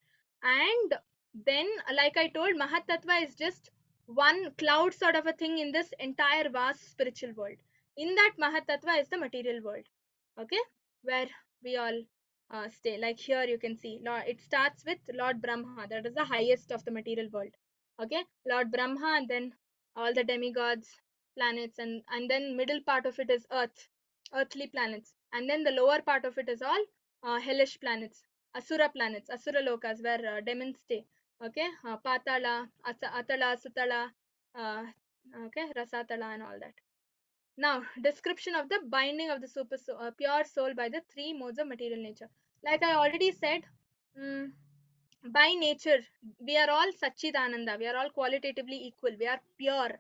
And then, like I told, Mahat Tattva is just one cloud sort of a thing in this entire vast spiritual world. In that Mahat Tattva is the material world, okay, where we all stay. Like here you can see it starts with Lord Brahma, that is the highest of the material world, okay. Lord Brahma, and then all the demigods, planets, and then middle part of it is earthly planets, and then the lower part of it is all hellish planets, asura planets, asura lokas, where demons stay, okay. Patala, Atala, Sutala, uh, okay, Rasatala, and all that. Now, description of the binding of the pure soul by the three modes of material nature. Like I already said, mm, by nature, we are all Satchidananda. We are all qualitatively equal. We are pure.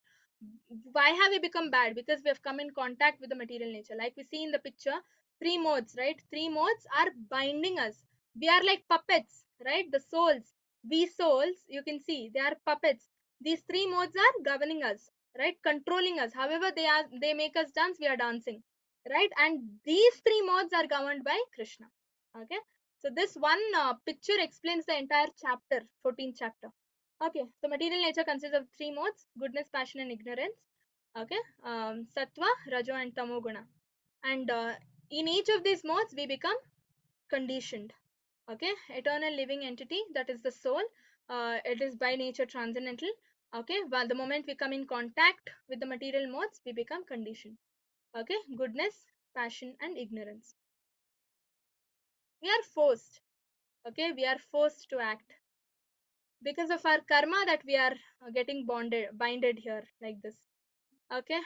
Why have we become bad? Because we have come in contact with the material nature. Like we see in the picture, three modes, right? Three modes are binding us. We are like puppets, right? The souls, we souls, you can see, they are puppets. These three modes are governing us, right? Controlling us. However, they make us dance, we are dancing, right? And these three modes are governed by Krishna. Okay. So this one picture explains the entire chapter, 14th chapter. Okay, so material nature consists of three modes: goodness, passion, and ignorance. Okay, sattva, rajo, and tamoguna. And in each of these modes, we become conditioned. Okay, eternal living entity, that is the soul. It is by nature transcendental. Okay, but the moment we come in contact with the material modes, we become conditioned. Okay, goodness, passion, and ignorance. We are forced. Okay, we are forced to act because of our karma, that we are getting binded here like this. Okay,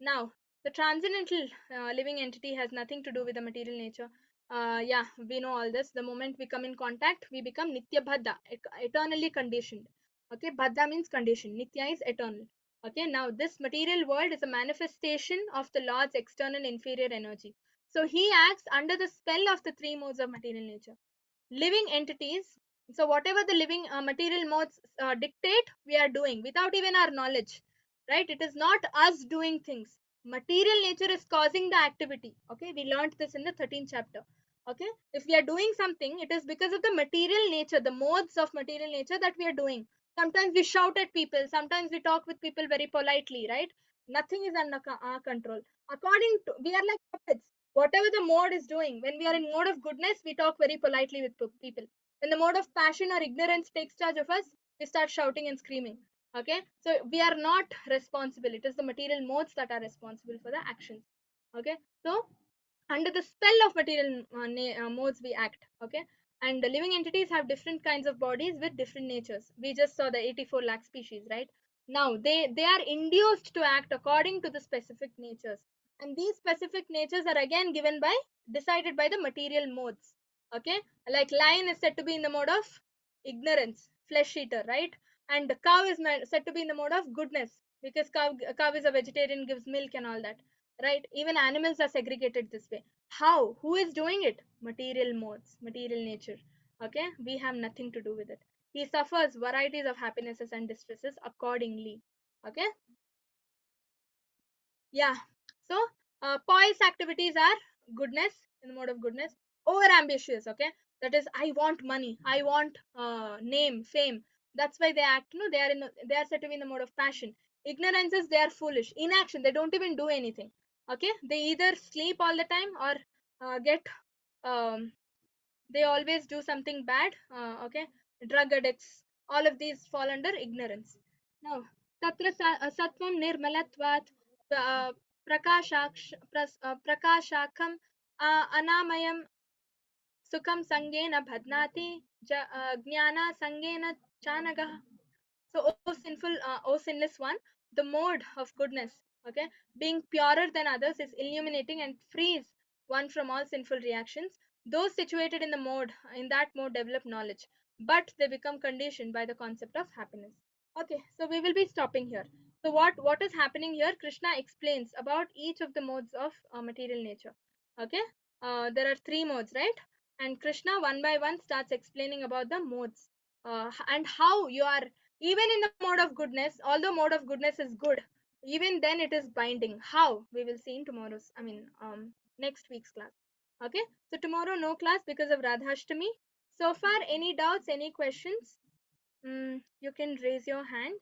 now the transcendental living entity has nothing to do with the material nature. Yeah, we know all this. The moment we come in contact, we become nitya bhadda, eternally conditioned. Okay, bhadda means condition, nitya is eternal. Okay, now this material world is a manifestation of the Lord's external inferior energy. So he acts under the spell of the three modes of material nature. Living entities, so whatever the living material modes dictate, we are doing without even our knowledge, right? It is not us doing things. Material nature is causing the activity. Okay, we learned this in the 13th chapter. Okay, if we are doing something, it is because of the material nature, the modes of material nature that we are doing. Sometimes we shout at people, sometimes we talk with people very politely, right? Nothing is under our control. According to, we are like puppets. Whatever the mode is doing, when we are in mode of goodness, we talk very politely with people. When the mode of passion or ignorance takes charge of us, we start shouting and screaming. Okay, so we are not responsible. It is the material modes that are responsible for the actions. Okay, so under the spell of material modes we act. Okay, and the living entities have different kinds of bodies with different natures. We just saw the 84 lakh species, right? Now they are induced to act according to the specific natures, and these specific natures are again given by, decided by the material modes. Okay, like lion is said to be in the mode of ignorance, flesh eater, right? And the cow is said to be in the mode of goodness, because cow is a vegetarian, gives milk and all that, right? Even animals are segregated this way. How? Who is doing it? Material modes, material nature. Okay, we have nothing to do with it. He suffers varieties of happinesses and distresses accordingly. Okay, yeah. So poise activities are goodness, in the mode of goodness. Over ambitious, okay, that is, I want money, I want name, fame. That's why they act. No, they are said to be in the mode of passion. Ignorance is, they are foolish. Inaction, they don't even do anything. Okay, they either sleep all the time or get they always do something bad. Okay, drug addicts, all of these fall under ignorance. Now, tatra sattvam nirmalatvat prakashakam anamayam sukham sangena bhadnati jnana sangena chanagah. So, O sinless one, the mode of goodness, okay, being purer than others, is illuminating and frees one from all sinful reactions. Those situated in that mode develop knowledge, but they become conditioned by the concept of happiness. Okay, so we will be stopping here. So what is happening here? Krishna explains about each of the modes of material nature. Okay, there are three modes, right? And Krishna one by one starts explaining about the modes, and how you are, even in the mode of goodness, although mode of goodness is good, even then it is binding. How, we will see in tomorrow's, next week's class. Okay, so tomorrow no class because of Radhashtami. So far, any doubts, any questions? You can raise your hand.